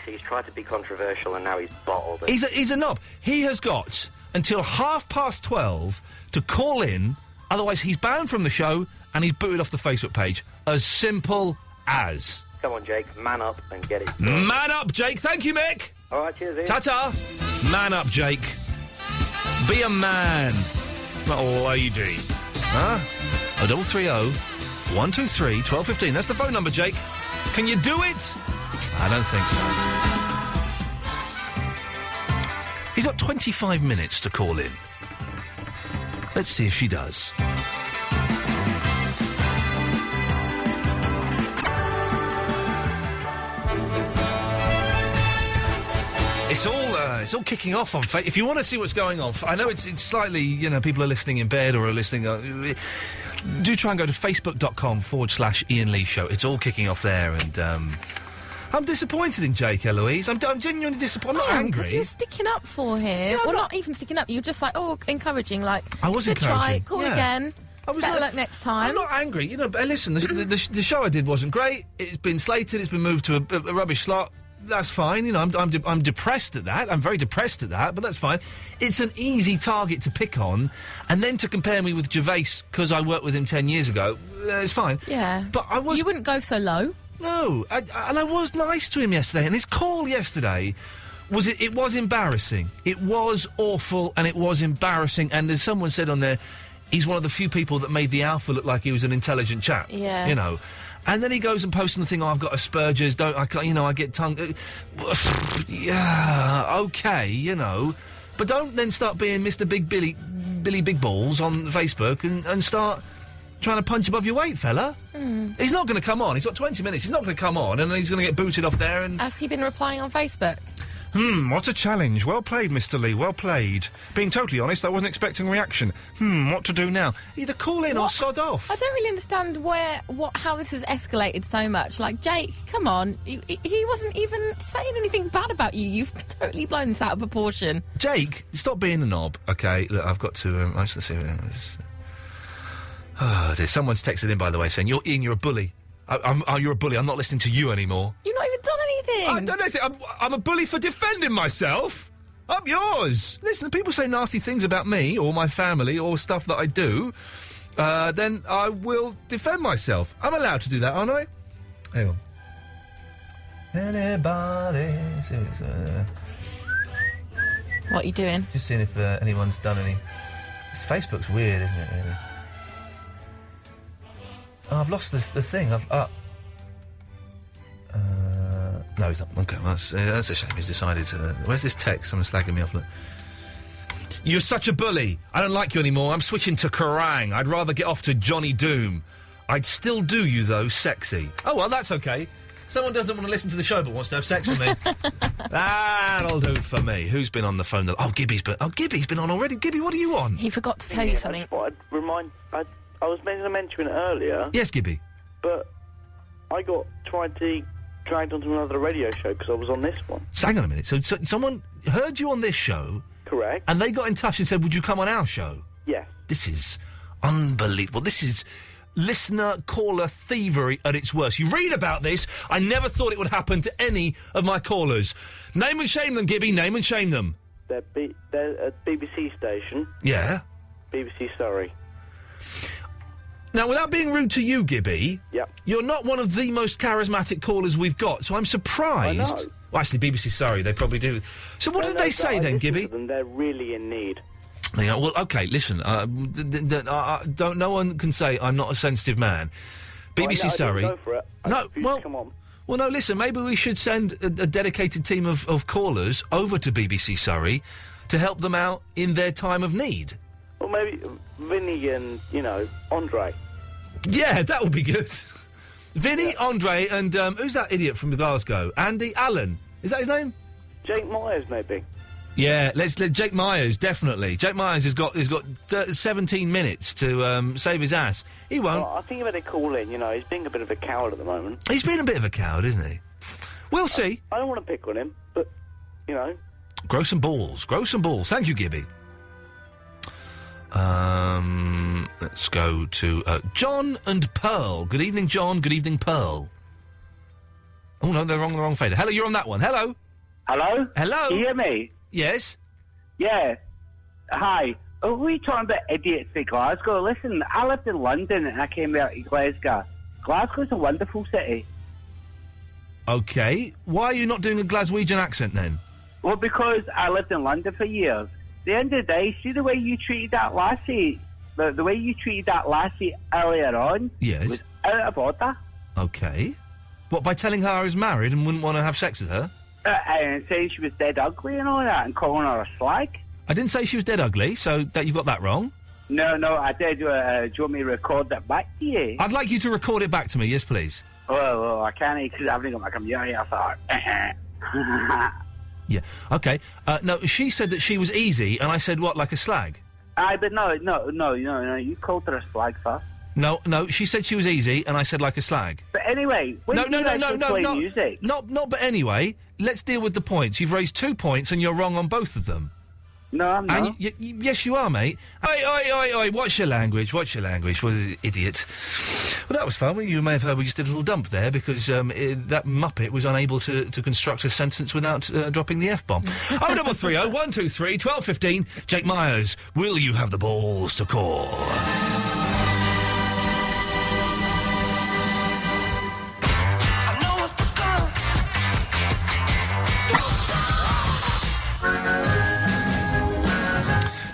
He's tried to be controversial, and now he's bottled it. He's a knob. He has got until 12:30 to call in, otherwise he's banned from the show, and he's booted off the Facebook page. As simple as. Come on, Jake, man up and get it done. Man up, Jake. Thank you, Mick. All right, cheers, Ian. Ta-ta. Man up, Jake. Be a man, not a lady. Huh? 0330 123 1215. That's the phone number, Jake. Can you do it? I don't think so. He's got 25 minutes to call in. Let's see if she does. It's all kicking off on Facebook. If you want to see what's going on, I know it's slightly, people are listening in bed or are listening. Do try and go to facebook.com/Iain Lee Show. It's all kicking off there, and I'm disappointed in Jake, Eloise. I'm genuinely disappointed. I'm not angry. Because you're sticking up for him. Yeah, not even sticking up. You're just like, encouraging. Like, I was encouraging. Try, call again. Better luck next time. I'm not angry. But listen, the show I did wasn't great. It's been slated. It's been moved to a rubbish slot. That's fine, I'm depressed at that. I'm very depressed at that, but that's fine. It's an easy target to pick on, and then to compare me with Gervais because I worked with him 10 years ago, it's fine. Yeah. But You wouldn't go so low. No, and I was nice to him yesterday, and his call yesterday it was embarrassing. It was awful, and it was embarrassing, and as someone said on there, he's one of the few people that made the Alpha look like he was an intelligent chap. Yeah. And then he goes and posts on the thing, I've got Asperger's, I get tongue... yeah, OK, But don't then start being Mr. Billy Big Balls on Facebook and start trying to punch above your weight, fella. He's not going to come on. He's got 20 minutes. He's not going to come on, and then he's going to get booted off there and... Has he been replying on Facebook? What a challenge. Well played, Mr. Lee, well played. Being totally honest, I wasn't expecting a reaction. What to do now? Either call in or sod off. I don't really understand how this has escalated so much. Like, Jake, come on. He wasn't even saying anything bad about you. You've totally blown this out of proportion. Jake, stop being a knob, OK? Look, I've got to... let's see what it is. Oh, dear. Someone's texted in, by the way, saying, Ian, you're a bully. You're a bully. I'm not listening to you anymore. You've not even done anything. I've done anything. I'm a bully for defending myself. Up yours. Listen, if people say nasty things about me or my family or stuff that I do, then I will defend myself. I'm allowed to do that, aren't I? Hang on. Anybody? What are you doing? Just seeing if anyone's done any... This Facebook's weird, isn't it, really? Oh, I've lost the thing. No, he's not. Okay, well, that's a shame. He's decided to... Where's this text? Someone's slagging me off. Look. You're such a bully. I don't like you anymore. I'm switching to Kerrang. I'd rather get off to Johnny Doom. I'd still do you, though, sexy. Oh, well, that's okay. Someone doesn't want to listen to the show but wants to have sex with me. That'll do for me. Who's been on the phone? Gibby's been on already. Gibby, what do you want? He forgot to tell you something. I was meant to mention it earlier. Yes, Gibby. But I got dragged onto another radio show because I was on this one. So hang on a minute. So someone heard you on this show. Correct. And they got in touch and said, would you come on our show? Yes. This is unbelievable. This is listener-caller thievery at its worst. You read about this, I never thought it would happen to any of my callers. Name and shame them, Gibby, name and shame them. They're a BBC station. Yeah? BBC Surrey. Now, without being rude to you, Gibby, yep. You're not one of the most charismatic callers we've got, so I'm surprised. I know. Well, actually, BBC Surrey, they probably do. So what did they say then, Gibby? They're really in need. Yeah, well, okay, listen, don't. No one can say I'm not a sensitive man. BBC Surrey. Go for it. Come on. Well, no, listen, maybe we should send a dedicated team of callers over to BBC Surrey to help them out in their time of need. Well, maybe Vinny and, Andre. Yeah, that would be good. Vinny, Andre, and who's that idiot from Glasgow? Andy Allen. Is that his name? Jake Myers, maybe. Yeah, let's let Jake Myers, definitely. Jake Myers has got 17 minutes to save his ass. He won't. Well, I think you better call in, he's being a bit of a coward at the moment. He's being a bit of a coward, isn't he? We'll see. I don't want to pick on him, but, Grow some balls. Thank you, Gibby. Let's go to John and Pearl. Good evening, John. Good evening, Pearl. Oh, no, they're the wrong fader. Hello, you're on that one. Hello? Hello? Hello? Can you hear me? Yes? Yeah. Hi. Oh, we talking about idiots in Glasgow. Listen, I lived in London and I came out to Glasgow. Glasgow's a wonderful city. Okay. Why are you not doing a Glaswegian accent, then? Well, because I lived in London for years. At the end of the day, see the way you treated that lassie? The way you treated that lassie earlier on? Yes. Was out of order. Okay. What, by telling her I was married and wouldn't want to have sex with her? And saying she was dead ugly and all that, and calling her a slag. I didn't say she was dead ugly, so that you got that wrong. No, I did. Do you want me to record that back to you? I'd like you to record it back to me, yes, please. Well, I can't because I haven't got my computer here, I thought. Yeah, okay. No, she said that she was easy, and I said, what, like a slag? But no, you called her a slag first. No, she said she was easy, and I said like a slag. But anyway, when no, music? Not, but anyway, let's deal with the points. You've raised 2 points, and you're wrong on both of them. No, I'm not. And yes, you are, mate. Oi, what's your language? What is it, idiot? Well, that was fun. You may have heard we just did a little dump there, because that Muppet was unable to construct a sentence without dropping the F-bomb. 0330 123 1215. Jake Myers, will you have the balls to call?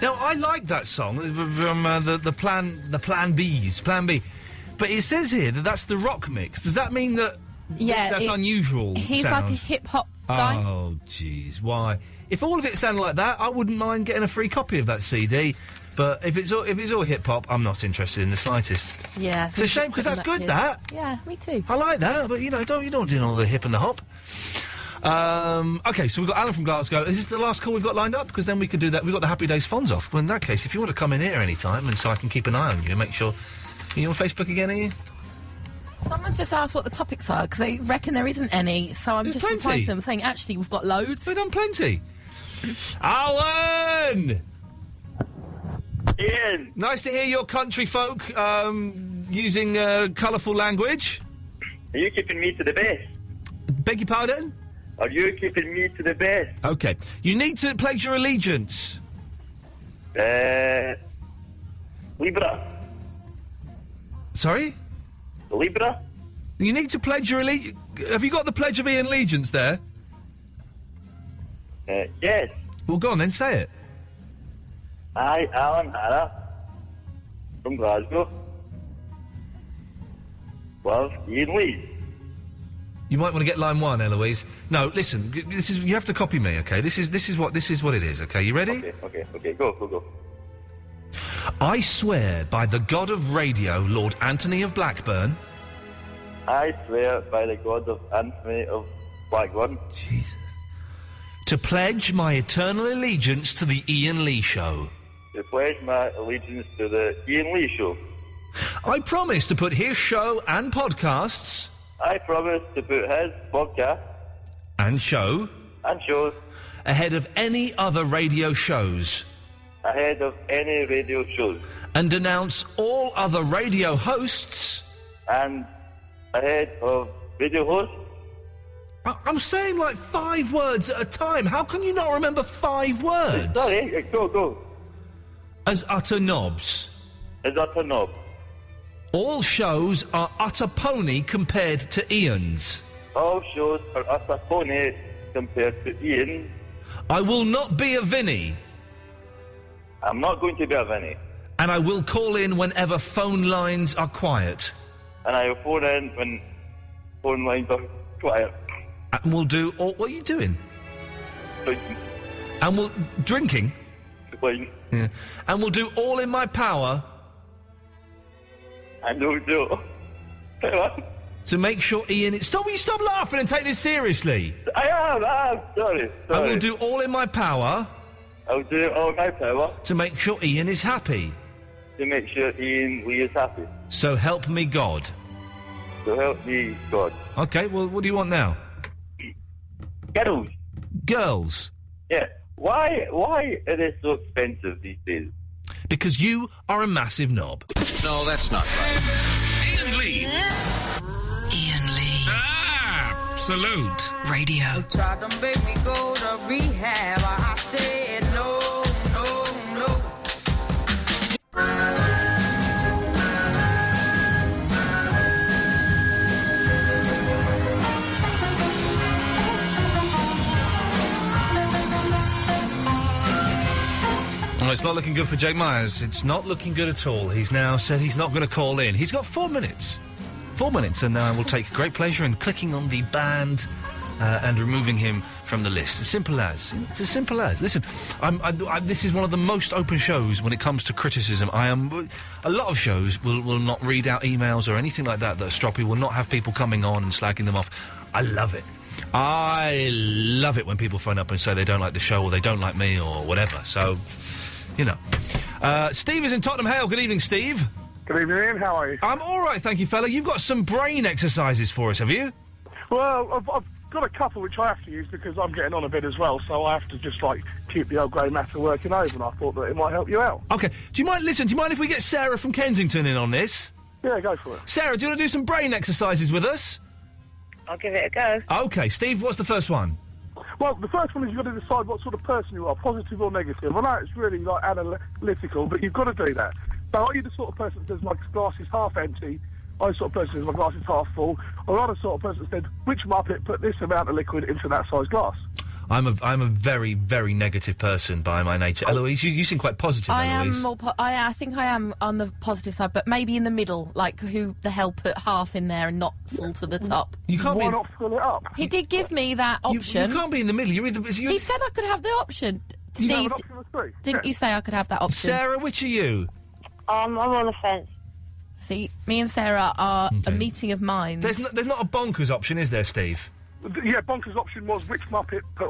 Now, I like that song from the Plan B's, Plan B. But it says here that that's the rock mix. Does that mean that that's unusual He's sound? like a hip-hop guy. Oh, jeez, why? If all of it sounded like that, I wouldn't mind getting a free copy of that CD. But if it's all hip-hop, I'm not interested in the slightest. Yeah. It's a shame, because that's good, that. Yeah, me too. I like that, but, you don't do all the hip and the hop. Okay, so we've got Alan from Glasgow. Is this the last call we've got lined up? Because then we could do that. We've got the Happy Days Fonz off. Well, in that case, if you want to come in here any time, and so I can keep an eye on you and make sure... Are you on Facebook again, are you? Someone just asked what the topics are, because they reckon there isn't any, so I'm just replying to them saying, actually, we've got loads. We've done plenty. Alan! Ian! Nice to hear your country folk using colourful language. Are you keeping me to the best? Beg your pardon? Are you keeping me to the best? Okay. You need to pledge your allegiance. Libra. Sorry? Libra? You need to pledge your allegiance. Have you got the Pledge of Ian Allegiance there? Yes. Well, go on then, say it. I, Alan Hara, from Glasgow, love Ian Lee. You might want to get line 1, Eloise. No, listen. You have to copy me, okay? This is what it is, okay? You ready? Okay. Go. I swear by the God of Radio, Lord Anthony of Blackburn. I swear by the God of Anthony of Blackburn. Jesus. To pledge my eternal allegiance to the Iain Lee Show. To pledge my allegiance to the Iain Lee Show. I promise to put his show and podcasts. I promise to put his podcast and shows ahead of any other radio shows. And denounce all other radio hosts. And ahead of radio hosts. I'm saying like 5 words at a time. How can you not remember 5 words? Sorry, go. As utter knobs. All shows are utter pony compared to Ian's. All shows are utter pony compared to Ian. I will not be a Vinny. I'm not going to be a Vinny. And I will call in whenever phone lines are quiet. And I will phone in when phone lines are quiet. And we'll do all... What are you doing? Drinking. And we'll... Drinking? Playing. Yeah. And we'll do all in my power... And we'll do... to make sure Ian... Stop laughing and take this seriously. I am. Sorry. And we'll do all in my power... I'll do all in my power... to make sure Ian is happy. To make sure Ian Lee is happy. So help me God. So help me God. Okay, well, what do you want now? Girls. Yeah. Why are they so expensive these days? Because you are a massive knob. No, that's not right. Iain Lee. Absolute. Radio. Tried to make me go to rehab. I said no. Well, it's not looking good for Jake Myers. It's not looking good at all. He's now said he's not going to call in. He's got 4 minutes. 4 minutes, and I will take great pleasure in clicking on the band and removing him from the list. As simple as. It's as simple as. Listen, this is one of the most open shows when it comes to criticism. A lot of shows will not read out emails or anything like that are stroppy, will not have people coming on and slagging them off. I love it. I love it when people phone up and say they don't like the show or they don't like me or whatever. So, you know. Steve is in Tottenham Hale. Good evening, Steve. Good evening, Ian. How are you? I'm all right, thank you, fella. You've got some brain exercises for us, have you? Well, I've got a couple which I have to use because I'm getting on a bit as well, so I have to just, keep the old grey matter working over, and I thought that it might help you out. OK. Do you mind if we get Sarah from Kensington in on this? Yeah, go for it. Sarah, do you want to do some brain exercises with us? I'll give it a go. OK. Steve, what's the first one? Well, the first one is you've got to decide what sort of person you are, positive or negative. I know it's really, analytical, but you've got to do that. So are you the sort of person that says my glass is half empty? Are you the sort of person that says my glass is half full? Or are you the sort of person that said, which Muppet put this amount of liquid into that size glass? I'm a very, very negative person by my nature. Eloise, you seem quite positive, Eloise. I think I am on the positive side, but maybe in the middle, who the hell put half in there and not full to the top? You can't Why not fill it up? He did give me that option. You can't be in the middle. He said I could have the option. Steve, didn't you say I could have that option? Sarah, which are you? I'm on the fence. See, me and Sarah are a meeting of minds. There's not a bonkers option, is there, Steve? Yeah, bonkers option was which Muppet put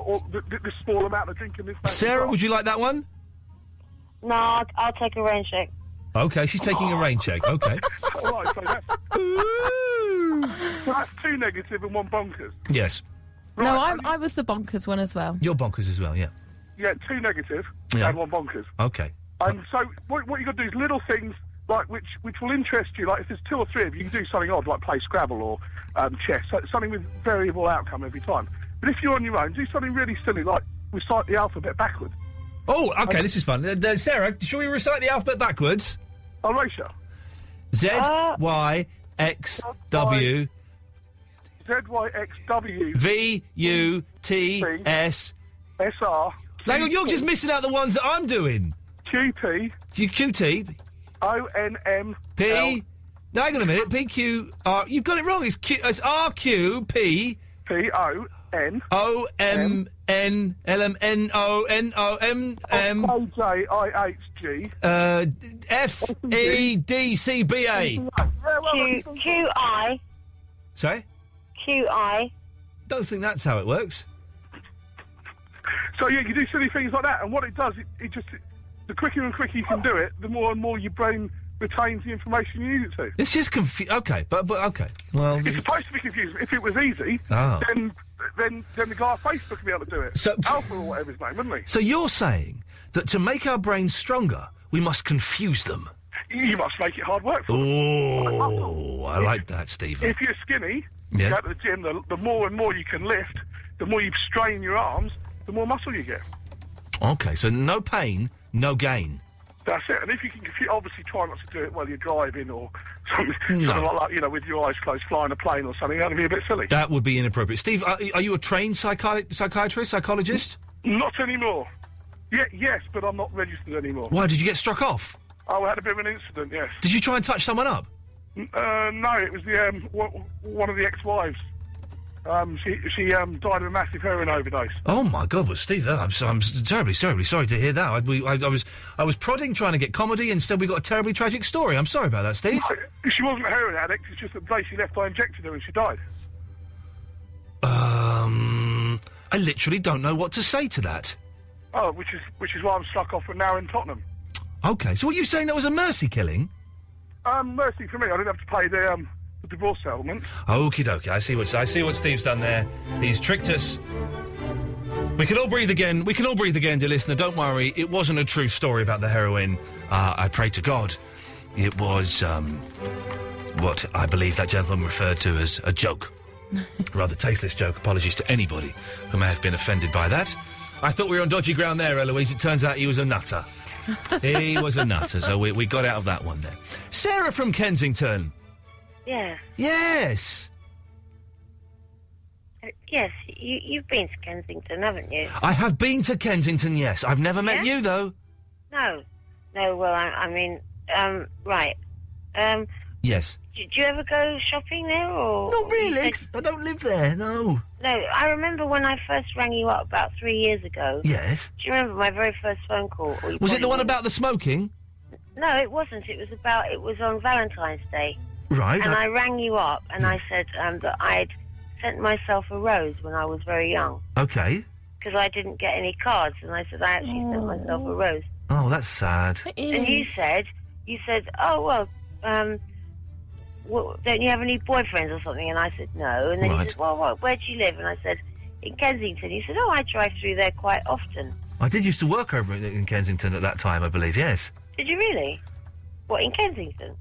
this small amount of drink in this bag. Sarah, would you like that one? No, I'll take a rain check. OK, she's taking a rain check. OK. Right, so that's 2 negative and 1 bonkers. Yes. Right, no, I was the bonkers one as well. You're bonkers as well, yeah. Yeah, 2 negative and 1 bonkers. OK. And so what you got to do is little things which will interest you. Like if there's 2 or 3 of you, you can do something odd like play Scrabble or chess, something with variable outcome every time. But if you're on your own, do something really silly like recite the alphabet backwards. Oh, OK, this is fun. Sarah, shall we recite the alphabet backwards? I'll race you. Z, Y, X, W, ZYXW. VUTS. SR. Hang on, you're just missing out the ones that I'm doing. QT. QT. ONM. P. No, hang on a minute. PQR. You've got it wrong. It's RQP. PON. OMN. LMNONOMM. KJIHG. FEDCBA. QI. Sorry? QI. Don't think that's how it works. So, yeah, you do silly things like that, and what it does, it just... The quicker and quicker you can do it, the more and more your brain retains the information you need it to. It's just okay, but okay. Well, it's supposed to be confusing. If it was easy, then the guy on Facebook would be able to do it. So, Alpha or whatever his name, wouldn't he? So you're saying that to make our brains stronger, we must confuse them? You must make it hard work for them. Oh, I like that, Stephen. If you're skinny, you go to the gym, the more and more you can lift, the more you strain your arms, the more muscle you get. Okay, so no pain, no gain. That's it. And if you obviously try not to do it while you're driving or something like that, with your eyes closed, flying a plane or something, that would be a bit silly. That would be inappropriate. Steve, are you a trained psychologist? Not anymore. Yes, but I'm not registered anymore. Why, did you get struck off? Oh, I had a bit of an incident, yes. Did you try and touch someone up? No, it was the one of the ex-wives. She died of a massive heroin overdose. Oh my God! Well, Steve, I'm terribly sorry to hear that. I was prodding, trying to get comedy. Instead, we got a terribly tragic story. I'm sorry about that, Steve. No, she wasn't a heroin addict. It's just the day she left, I injected her and she died. I literally don't know what to say to that. Oh, which is why I'm stuck off now in Tottenham. Okay, so what are you saying? That was a mercy killing? Mercy for me. I didn't have to pay the divorce settlement. Okie dokie. I see what Steve's done there. He's tricked us. We can all breathe again. Dear listener. Don't worry. It wasn't a true story about the heroin. I pray to God it was what I believe that gentleman referred to as a joke. Rather tasteless joke. Apologies to anybody who may have been offended by that. I thought we were on dodgy ground there, Eloise. It turns out he was a nutter. He was a nutter, so we got out of that one there. Sarah from Kensington. Yeah. Yes. Yes, you've been to Kensington, haven't you? I have been to Kensington, yes. I've never met you, though. No, well, I mean, right. Yes. Do you ever go shopping there, or...? Not really. I don't live there, no. No, I remember when I first rang you up about 3 years ago. Yes. Do you remember my very first phone call? Was it the one about the smoking? No, it wasn't. It was on Valentine's Day. Right. And I rang you up, and I said that I'd sent myself a rose when I was very young. Okay. Because I didn't get any cards, and I said I actually sent myself a rose. Oh, that's sad. And you said, oh, well, don't you have any boyfriends or something? And I said, no. And then you said, well, where do you live? And I said, in Kensington. You said, oh, I drive through there quite often. I did used to work over in Kensington at that time, I believe, yes. Did you really? What, in Kensington?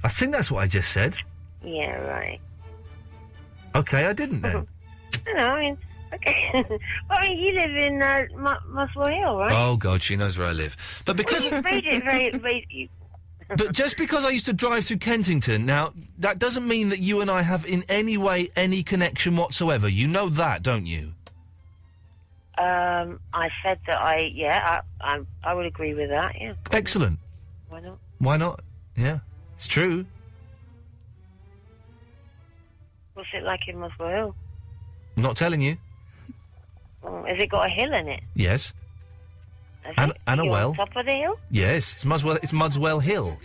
I think that's what I just said. Yeah, right. Okay, I didn't then. No, I mean, okay. Well, I mean, you live in Muswell Hill, right? Oh, God, she knows where I live. But because... Well, you made it very... But just because I used to drive through Kensington, now, that doesn't mean that you and I have in any way any connection whatsoever. You know that, don't you? I said that I would agree with that, yeah. Excellent. Why not? Why not? Yeah, it's true. What's it like in Muswell Hill? I'm not telling you. Has it got a hill in it? Yes. And a well. On top of the hill? Yes, it's Muswell Hill.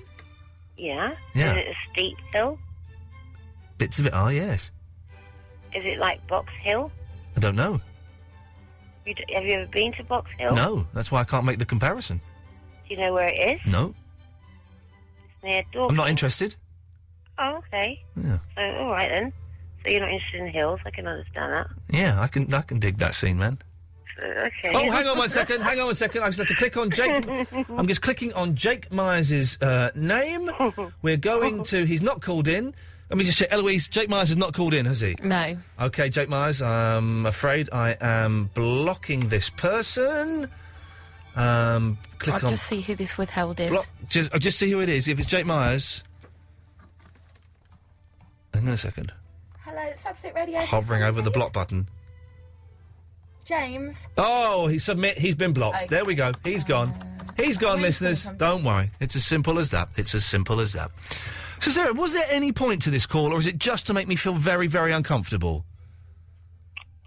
Yeah? Yeah. Is it a steep hill? Bits of it are, yes. Is it like Box Hill? I don't know. Have you ever been to Box Hill? No, that's why I can't make the comparison. Do you know where it is? No. It's near Dorking. I'm not interested. Oh, okay. Yeah. So, all right then. So you're not interested in hills, I can understand that. Yeah, I can dig that scene, man. Okay. Oh, hang on one second. I just have to click on Jake. I'm just clicking on Jake Myers' name. We're going to... He's not called in. Let me just check. Eloise, Jake Myers has not called in, has he? No. Okay, Jake Myers, I'm afraid I am blocking this person. I'll just see who this withheld is. I'll just see who it is. If it's Jake Myers... Hang on a second. Hello, it's Absolute Radio. Hovering over the block button. James. Oh, he's been blocked. Okay. There we go. He's gone. He's gone, listeners. Don't worry. It's as simple as that. It's as simple as that. So, Sarah, was there any point to this call, or is it just to make me feel very, very uncomfortable?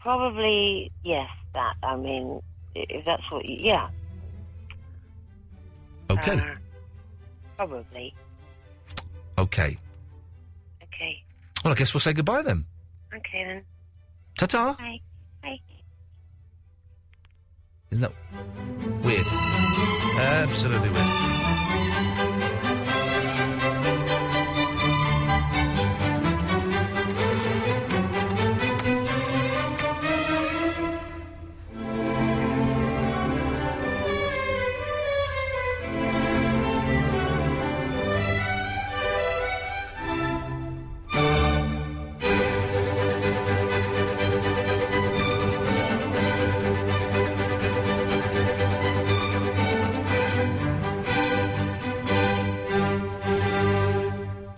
Probably, yes, that. I mean, if that's what you... Yeah. Okay. Probably. Okay. Okay. Well, I guess we'll say goodbye then. Okay, then. Ta-ta. Bye. Bye. Isn't that weird? Absolutely weird.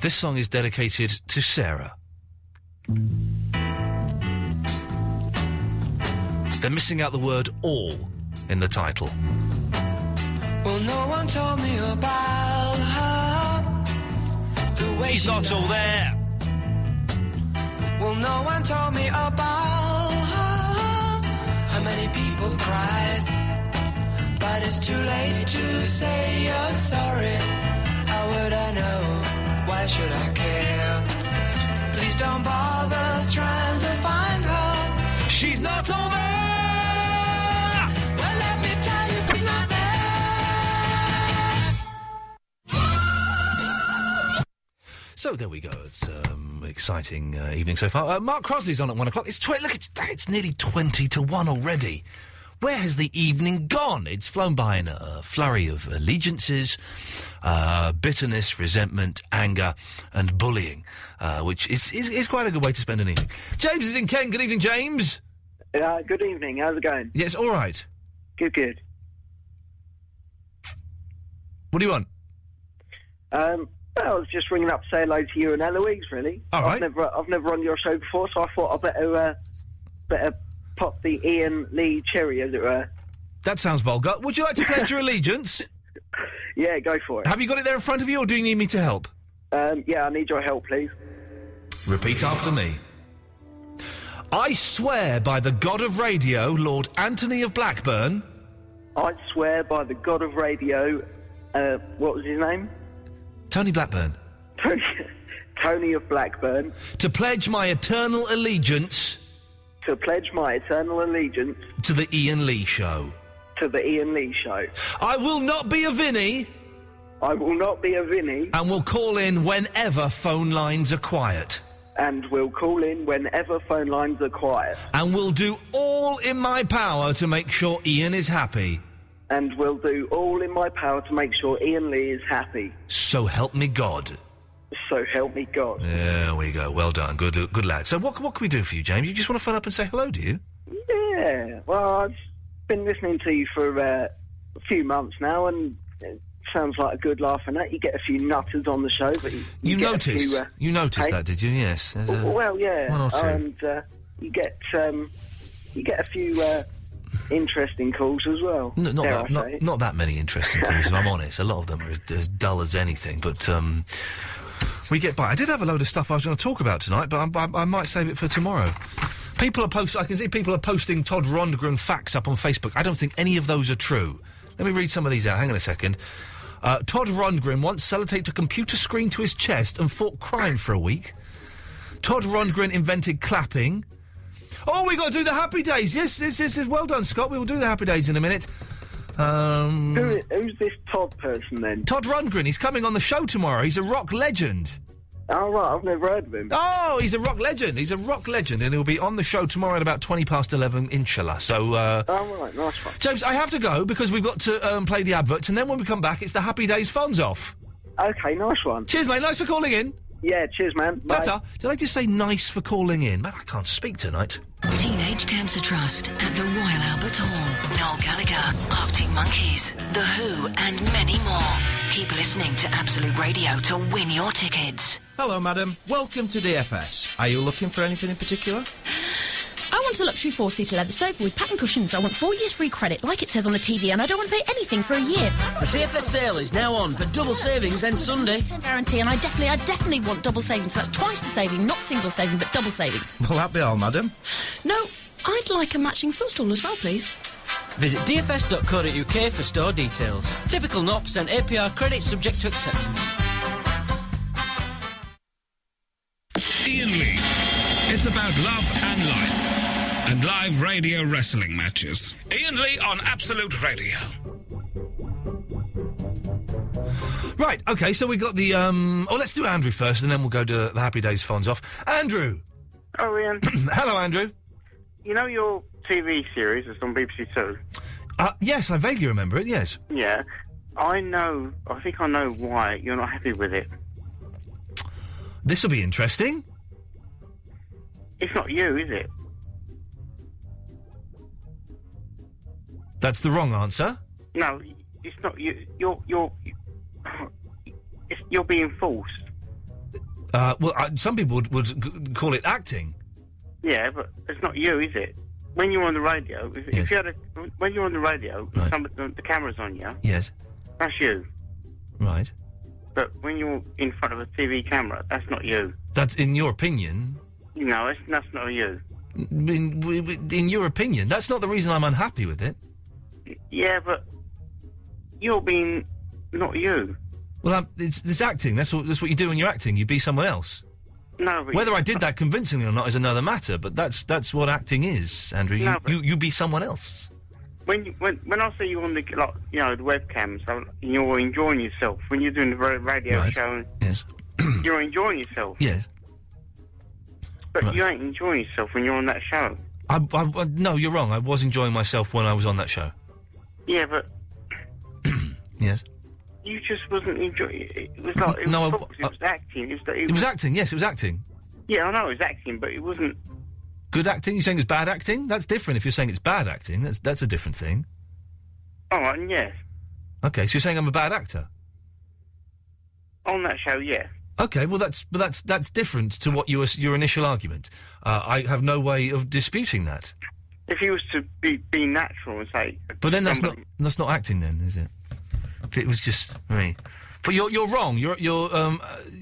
This song is dedicated to Sarah. They're missing out the word all in the title. Well, no one told me about her. The way He's not all there. Well, no one told me about her. How many people cried. But it's too late to say you're sorry. How would I know? Why should I care? Please don't bother trying to find her. She's not all there! Well, let me tell you, she's not there. So there we go. It's exciting evening so far. Mark Crosley's on at 1 o'clock. It's nearly 20 to 1 already. Where has the evening gone? It's flown by in a flurry of allegiances, bitterness, resentment, anger, and bullying, which is quite a good way to spend an evening. James is in Kent. Good evening, James. Good evening. How's it going? Yes, all right. Good. What do you want? Well, I was just ringing up to say hello to you and Eloise, really. All right. I've never on your show before, so I thought I better pop the Iain Lee cherry, as it were. That sounds vulgar. Would you like to pledge your allegiance? Yeah, go for it. Have you got it there in front of you, or do you need me to help? Yeah, I need your help, please. Repeat after me. I swear by the God of Radio, Lord Anthony of Blackburn. I swear by the God of Radio, what was his name? Tony Blackburn. Tony of Blackburn. To pledge my eternal allegiance. To pledge my eternal allegiance. To the Iain Lee Show. To the Iain Lee Show. I will not be a Vinny. I will not be a Vinny. And will call in whenever phone lines are quiet. And will call in whenever phone lines are quiet. And will do all in my power to make sure Iain is happy. And will do all in my power to make sure Iain Lee is happy. So help me God. So help me God. There we go. Well done. Good lad. So what can we do for you, James? You just want to phone up and say hello, do you? Yeah. Well, I've been listening to you for a few months now, and it sounds like a good laugh and that. You get a few nutters on the show, but you noticed. You noticed hey? that, did you? Yes. Well, yeah. One or two. And you get a few interesting calls as well. No, not that many interesting calls, if I'm honest. A lot of them are as dull as anything, but we get by. I did have a load of stuff I was going to talk about tonight, but I might save it for tomorrow. I can see people are posting Todd Rundgren facts up on Facebook. I don't think any of those are true. Let me read some of these out. Hang on a second. Todd Rundgren once sellotaped a computer screen to his chest and fought crime for a week. Todd Rundgren invented clapping. Oh, we got to do the Happy Days. Yes. Well done, Scott. We will do the Happy Days in a minute. Who's this Todd person, then? Todd Rundgren. He's coming on the show tomorrow. He's a rock legend. Oh, right. I've never heard of him. Oh, he's a rock legend. He's a rock legend, and he'll be on the show tomorrow at about 11:20, inshallah. So, oh, right. Nice one. James, I have to go because we've got to play the adverts, and then when we come back, it's the Happy Days Fonz off. Okay, nice one. Cheers, mate. Nice for calling in. Yeah, cheers, man. Bye. Ta-ta. Did I just say nice for calling in? Man, I can't speak tonight. Teenage Cancer Trust at the Royal Albert Hall. Noel Gallagher, Arctic Monkeys, The Who, and many more. Keep listening to Absolute Radio to win your tickets. Hello, madam. Welcome to DFS. Are you looking for anything in particular? I want a luxury 4-seater leather sofa with pattern cushions. I want 4 years free credit, like it says on the TV, and I don't want to pay anything for a year. The DFS sale is now on, but double savings ends Sunday. 10 guarantee, and I definitely want double savings. That's twice the saving, not single saving, but double savings. Will that be all, madam? No, I'd like a matching footstool as well, please. Visit dfs.co.uk for store details. Typical 0% APR credit subject to acceptance. Iain Lee. It's about love and life. And live radio wrestling matches. Iain Lee on Absolute Radio. Right, OK, so we got the, let's do Andrew first, and then we'll go to the Happy Days Fonz off. Andrew! Oh, Ian. Hello, Andrew. You know your TV series that's on BBC Two? Yes, I vaguely remember it, yes. Yeah. I think I know why you're not happy with it. This will be interesting. It's not you, is it? That's the wrong answer. No, it's not you. You're being forced. Some people would call it acting. Yeah, but it's not you, is it? When you're on the radio, if you had when you're on the radio, right. The camera's on you. Yes. That's you. Right. But when you're in front of a TV camera, that's not you. That's in your opinion. No, that's not you. In your opinion, that's not the reason I'm unhappy with it. Yeah, but you're being not you. Well, it's acting. That's what you do when you're acting. You be someone else. No, but whether I did that convincingly or not is another matter. But that's what acting is, Andrew. You be someone else. When I see you on the the webcam, so you're enjoying yourself when you're doing the radio show. Yes. You're enjoying yourself. Yes. But you ain't enjoying yourself when you're on that show. No, you're wrong. I was enjoying myself when I was on that show. Yeah, but yes. You just wasn't enjoying it. It was like it was acting. It was acting. Yes, it was acting. Yeah, I know it was acting, but it wasn't good acting. You're saying it's bad acting? That's different. If you're saying it's bad acting, that's a different thing. All right, yes. Okay, so you're saying I'm a bad actor? On that show, yeah. Okay, well that's different to what your initial argument. I have no way of disputing that. If he was to be natural and say, but then that's not acting, then, is it? If it was just me, but you're wrong. Your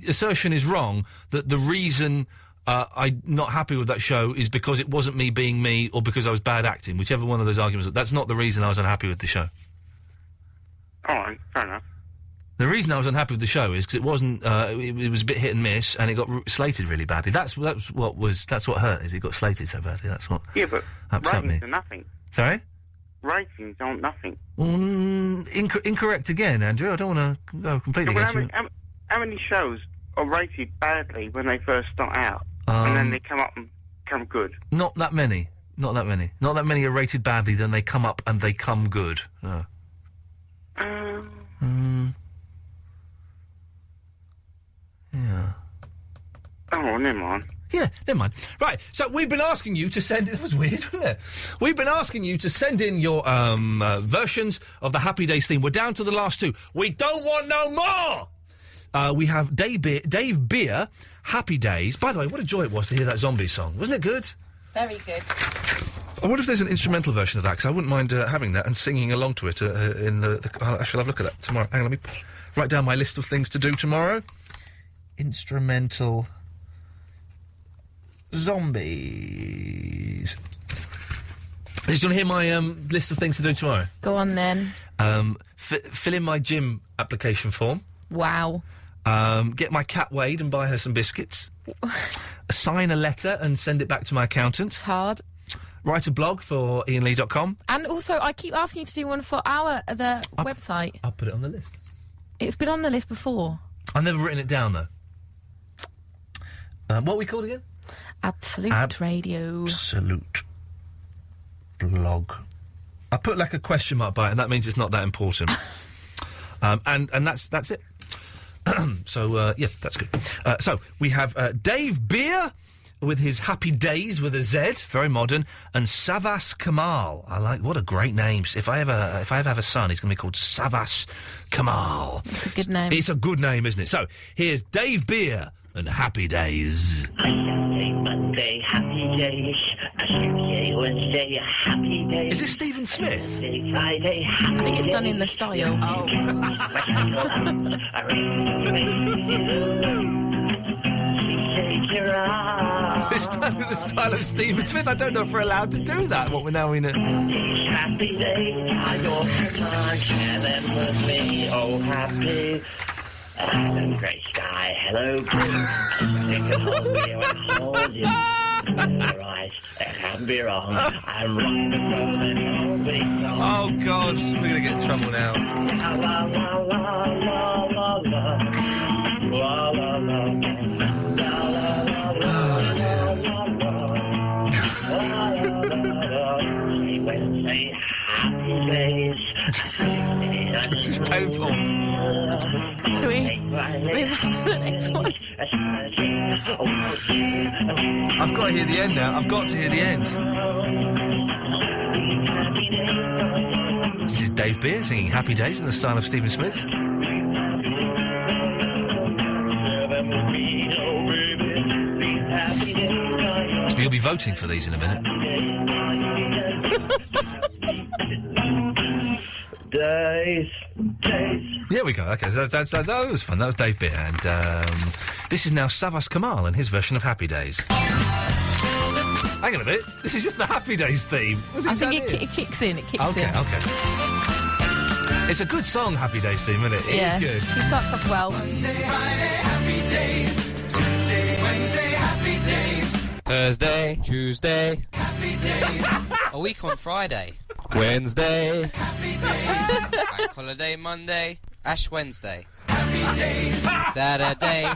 assertion is wrong. That the reason I'm not happy with that show is because it wasn't me being me, or because I was bad acting. Whichever one of those arguments. That's not the reason I was unhappy with the show. All right, fair enough. The reason I was unhappy with the show is because it wasn't. It was a bit hit and miss, and it got slated really badly. That's what hurt. Is it got slated so badly? That's what. Yeah, but upset ratings me. are nothing. Sorry. Ratings aren't nothing. Incorrect again, Andrew. I don't want to go completely against you. How many shows are rated badly when they first start out, and then they come up and come good? Not that many. Not that many. Not that many are rated badly, then they come up and they come good. No. Yeah. Oh, never mind. Yeah, never mind. Right, so we've been asking you to send... That was weird, wasn't it? We've been asking you to send in your versions of the Happy Days theme. We're down to the last two. We don't want no more! We have Dave Beer, Happy Days. By the way, what a joy it was to hear that zombie song. Wasn't it good? Very good. I wonder if there's an instrumental version of that, because I wouldn't mind having that and singing along to it in the... I shall have a look at that tomorrow. Hang on, let me write down my list of things to do tomorrow. Instrumental... Zombies. Do you want to hear my list of things to do tomorrow? Go on then. Fill in my gym application form. Wow. Get my cat weighed and buy her some biscuits. Sign a letter and send it back to my accountant. It's hard. Write a blog for iainlee.com. And also, I keep asking you to do one for the website. I'll put it on the list. It's been on the list before. I've never written it down, though. What are we called again? Absolute Radio. Absolute blog. I put like a question mark by it, and that means it's not that important. And that's it. So yeah, that's good. So we have Dave Beer, with his Happy Days with a Z, very modern, and Savas Kamal. What a great name. If I ever have a son, he's going to be called Savas Kamal. It's a good name. It's a good name, isn't it? So, here's Dave Beer and Happy Days. Monday, happy days. Tuesday, Wednesday, happy days. Is it Stephen Smith? Thursday, Friday, happy I think it's done days. in the style. It's done in the style of Stephen Smith. I don't know if we're allowed to do that. What we're now in a... Happy days, I don't share them with me. Oh, happy. Hello, great sky. Hello, blue. I can hold you and hold you. Your eyes, it can be wrong. I rock the world and nobody knows. Oh, God, we're going to get in trouble now. La la la la la la la la la Wednesday, happy days. It's painful. Can we move on to the next one? I've got to hear the end now. I've got to hear the end. This is Dave Beer singing Happy Days in the style of Stephen Smith. You'll be voting for these in a minute. Days. There we go. Okay, that was fun. That was Dave Beer, and this is now Savas Kamal and his version of Happy Days. Hang on a minute. This is just the Happy Days theme. I think it kicks in. It kicks in. Okay. It's a good song, Happy Days theme, isn't it? It is good. He starts off well. Monday, Friday, happy days. Tuesday, Wednesday, happy days. Thursday, Tuesday, happy days. a week on Friday, Wednesday, happy days. bank holiday Monday, Ash Wednesday, Happy days. Saturday,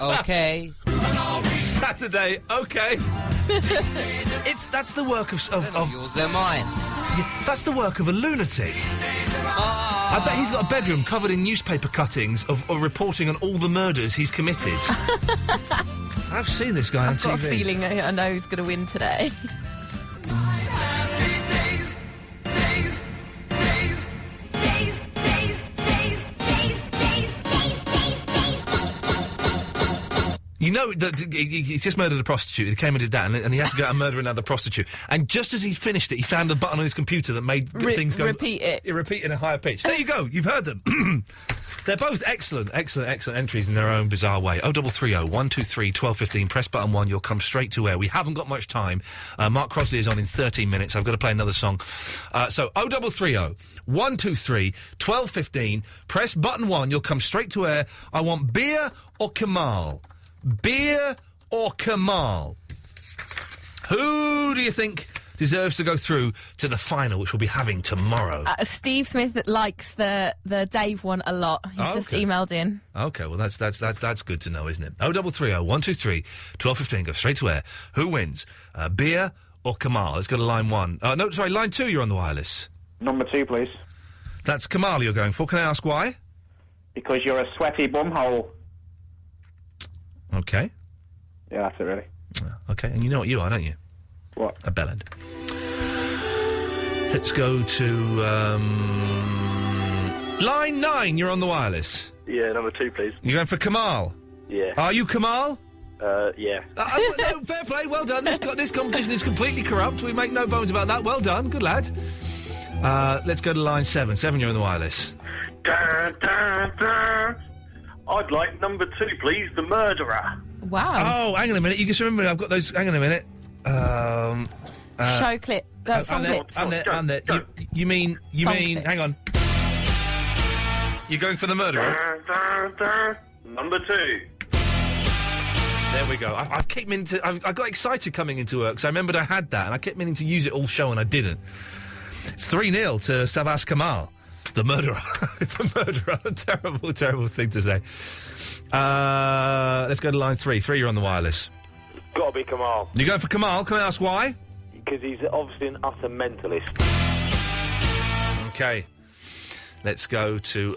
okay, Saturday, okay. That's the work of yours, they're mine. Yeah, that's the work of a lunatic. I bet he's got a bedroom covered in newspaper cuttings of reporting on all the murders he's committed. I've seen this guy on TV. I've got a feeling I know who's going to win today. Happy days. Days. Days. Days. Days. Days. Days. Days. You know that he just murdered a prostitute. He came and did that, and he had to go out and murder another prostitute. And just as he finished it, he found the button on his computer that made things go... Repeat it. Repeat in a higher pitch. There you go. You've heard them. They're both excellent entries in their own bizarre way. 0330 123 1215. Press button 1. You'll come straight to air. We haven't got much time. Mark Crosley is on in 13 minutes. I've got to play another song. So 0330 123 1215. Press button 1. You'll come straight to air. I want Beer or Kamal. Beer or Kamal? Who do you think deserves to go through to the final, which we'll be having tomorrow? Steve Smith likes the Dave one a lot. He's just emailed in. Okay, well that's good to know, isn't it? 0330 123 1215. Go straight to air. Who wins? Beer or Kamal? Let's go to line 1. No, sorry, line 2. You're on the wireless. Number 2, please. That's Kamal you're going for. Can I ask why? Because you're a sweaty bumhole. Okay. Yeah, that's it, really. Okay, and you know what you are, don't you? What? A bellend. Let's go to line 9. You're on the wireless. Yeah, number 2, please. You're going for Kamal? Yeah. Are you Kamal? Yeah. No, fair play, well done. This competition is completely corrupt. We make no bones about that. Well done, good lad. Let's go to line 7. 7, you're on the wireless. Da, da, da. I'd like number 2, please, The Murderer. Wow. Oh, hang on a minute. You just remember I've got those... Hang on a minute. Show clip. Song clips. I'm there. You mean... Clips. Hang on. You're going for The Murderer? Number 2. There we go. I keep meaning to... I got excited coming into work, because I remembered I had that, and I kept meaning to use it all show, and I didn't. It's 3-0 to Savas Kamal. The Murderer. The Murderer. Terrible, terrible thing to say. Let's go to line 3. 3, you're on the wireless. Gotta be Kamal. You're going for Kamal? Can I ask why? Because he's obviously an utter mentalist. Okay. Let's go to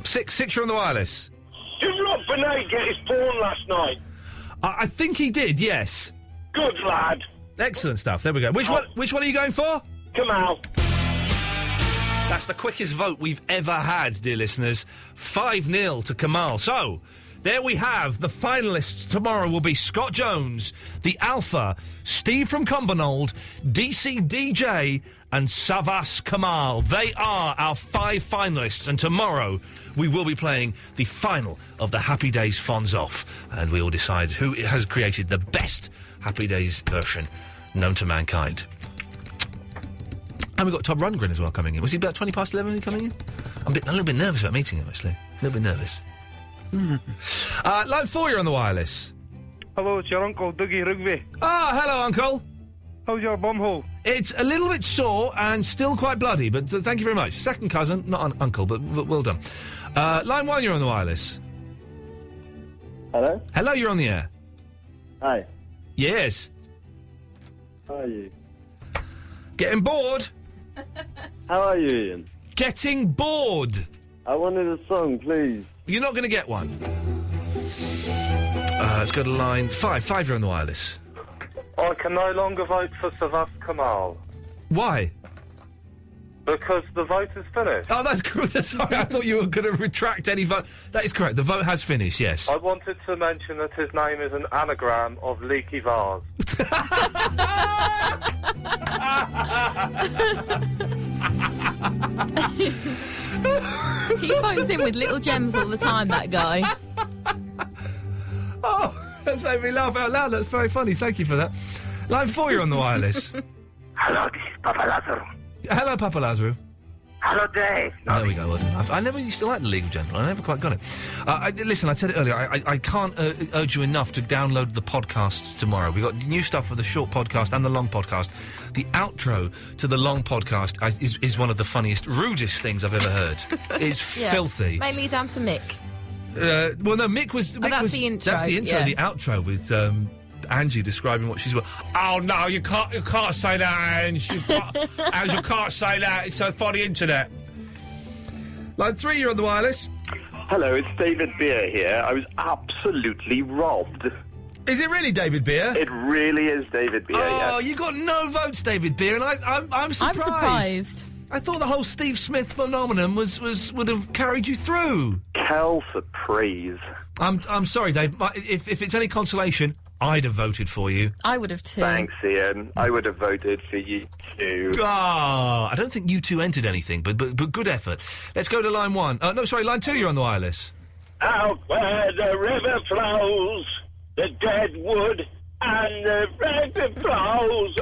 6. 6, you're on the wireless. Did Rob Benet get his porn last night? I think he did, yes. Good lad. Excellent stuff. There we go. Which one are you going for? Kamal. That's the quickest vote we've ever had, dear listeners. 5-0 to Kamal. So, there we have the finalists. Tomorrow will be Scott Jones, the Alpha, Steve from Cumbernauld, DC DJ, and Savas Kamal. They are our 5 finalists, and tomorrow we will be playing the final of the Happy Days Fonz Off, and we will decide who has created the best Happy Days version known to mankind. And we've got Todd Rundgren as well coming in. Was he about 20 past 11 coming in? I'm a little bit nervous about meeting him, actually. A little bit nervous. Line 4, you're on the wireless. Hello, it's your Uncle Dougie Rugby. Ah, hello, Uncle. How's your bumhole? It's a little bit sore and still quite bloody, but thank you very much. Second cousin, not uncle, but well done. Line 1, you're on the wireless. Hello? Hello, you're on the air. Hi. Yes. How are you? Getting bored? How are you, Ian? Getting bored. I wanted a song, please. You're not going to get one. Let's go to line 5. 5, you're on the wireless. I can no longer vote for Savas Kamal. Why? Because the vote is finished. Oh, that's good. Sorry, I thought you were going to retract any vote. That is correct. The vote has finished, yes. I wanted to mention that his name is an anagram of leaky vase. He phones in with little gems all the time, that guy. Oh, that's made me laugh out loud. That's very funny. Thank you for that. Line 4, you're on the wireless. Hello, this is Papa Lazaro. Hello, Papa Lazaro. Hello, Dave. There we go. Well done. I never used to like the Legal Gentleman. I never quite got it. Listen, I said it earlier. I can't urge you enough to download the podcast tomorrow. We've got new stuff for the short podcast and the long podcast. The outro to the long podcast is one of the funniest, rudest things I've ever heard. It's filthy. Mainly down to Mick. Well, no, Mick was... that's the intro. That's the intro. Yeah. The outro with... Angie describing what she's... Oh, no, you can't say that, Ange. You can't say that. It's for the internet. Line 3, you're on the wireless. Hello, it's David Beer here. I was absolutely robbed. Is it really David Beer? It really is David Beer, Oh, yes. you got no votes, David Beer, and I'm surprised. I'm surprised. I thought the whole Steve Smith phenomenon would have carried you through. Kel surprise. I'm sorry, Dave. If it's any consolation, I'd have voted for you. I would have too. Thanks, Ian. I would have voted for you too. Ah, I don't think you two entered anything, but good effort. Let's go to line 1. Line 2, you're on the wireless. Out where the river flows, the dead wood and the river flows.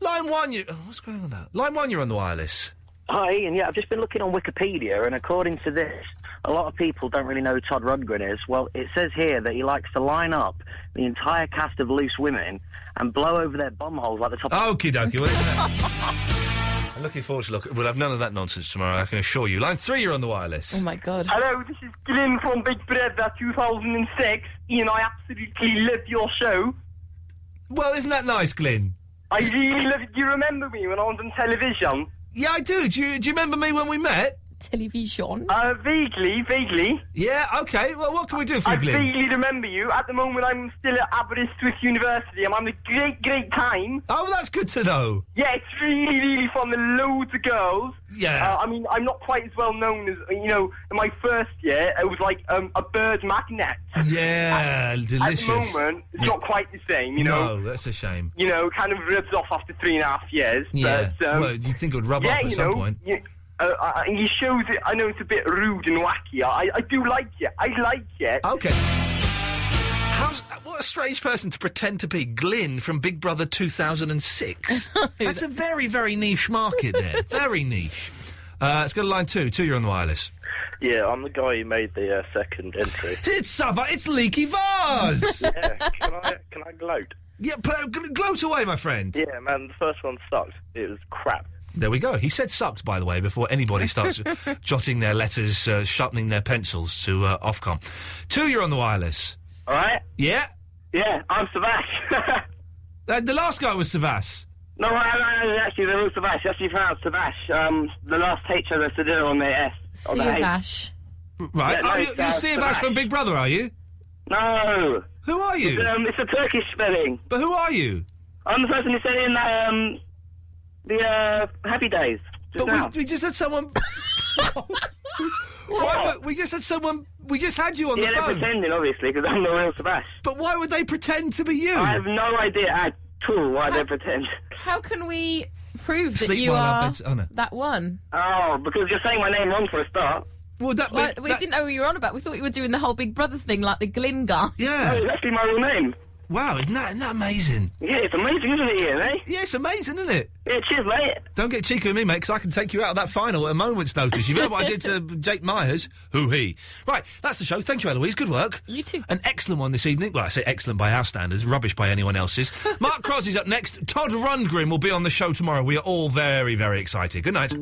Line 1, what's going on with that? Line 1, you're on the wireless. Hi, Ian. Yeah, I've just been looking on Wikipedia, and according to this, a lot of people don't really know who Todd Rundgren is. Well, it says here that he likes to line up the entire cast of Loose Women and blow over their bumholes like the top. Okie dokie. I'm looking forward to We'll have none of that nonsense tomorrow, I can assure you. Line 3, you're on the wireless. Oh, my God. Hello, this is Glyn from Big Brother 2006. Ian, I absolutely love your show. Well, isn't that nice, Glyn? I really love it. Do you remember me when I was on television? Yeah, I do. Do you remember me when we met? Television? Vaguely. Yeah, okay. Well, what can we do for you, Glyn? I vaguely remember you. At the moment, I'm still at Aberystwyth University. I'm having a great time. Oh, that's good to know. Yeah, it's really fun. There are loads of girls. Yeah. I mean, I'm not quite as well known as, in my first year, it was like a bird magnet. Yeah, delicious. At the moment, it's not quite the same, No, that's a shame. Kind of rubs off after 3.5 years. Yeah. But, well, you'd think it would rub off at some point. He shows it. I know it's a bit rude and wacky. I do like it. I like it. Okay. What a strange person to pretend to be Glyn from Big Brother 2006. That's a very, very niche market there. Very niche. Let's go to line 2. 2, you're on the wireless. Yeah, I'm the guy who made the second entry. It's Leaky Vase! Yeah, can I gloat? Yeah, gloat away, my friend. Yeah, man, the first one sucked. It was crap. There we go. He said sucked, by the way, before anybody starts jotting their letters, sharpening their pencils to Ofcom. 2, you're on the wireless. All right? Yeah? Yeah, I'm Savash. The last guy was Savas. No, actually, they're all Savash. Actually pronounced Savash. The last teacher that's the dinner on their S. Savash. Right. Yeah, no, you're Steve Ash from Big Brother, are you? No. Who are you? It's a Turkish spelling. But who are you? I'm the person who said in the Happy Days. But we just had someone... We just had someone... We just had you on the phone. Yeah, they're pretending, obviously, because I'm the real Sebastian. But why would they pretend to be you? I have no idea at all why they pretend. How can we prove that Sleep you while I are bed- oh, no. that one? Oh, because you're saying my name wrong for a start. Well, we didn't know what you were on about. We thought you were doing the whole Big Brother thing, like the Glyn guy. Yeah. No, it's actually my real name. Wow, isn't that amazing? Yeah, it's amazing, isn't it, Ian, eh? Yeah, it's amazing, isn't it? Yeah, cheers, mate. Don't get cheeky with me, mate, because I can take you out of that final at a moment's notice. You've heard what I did to Jake Myers? Who-he. Right, that's the show. Thank you, Eloise. Good work. You too. An excellent one this evening. Well, I say excellent by our standards, rubbish by anyone else's. Mark Crosby's up next. Todd Rundgren will be on the show tomorrow. We are all very, very excited. Good night.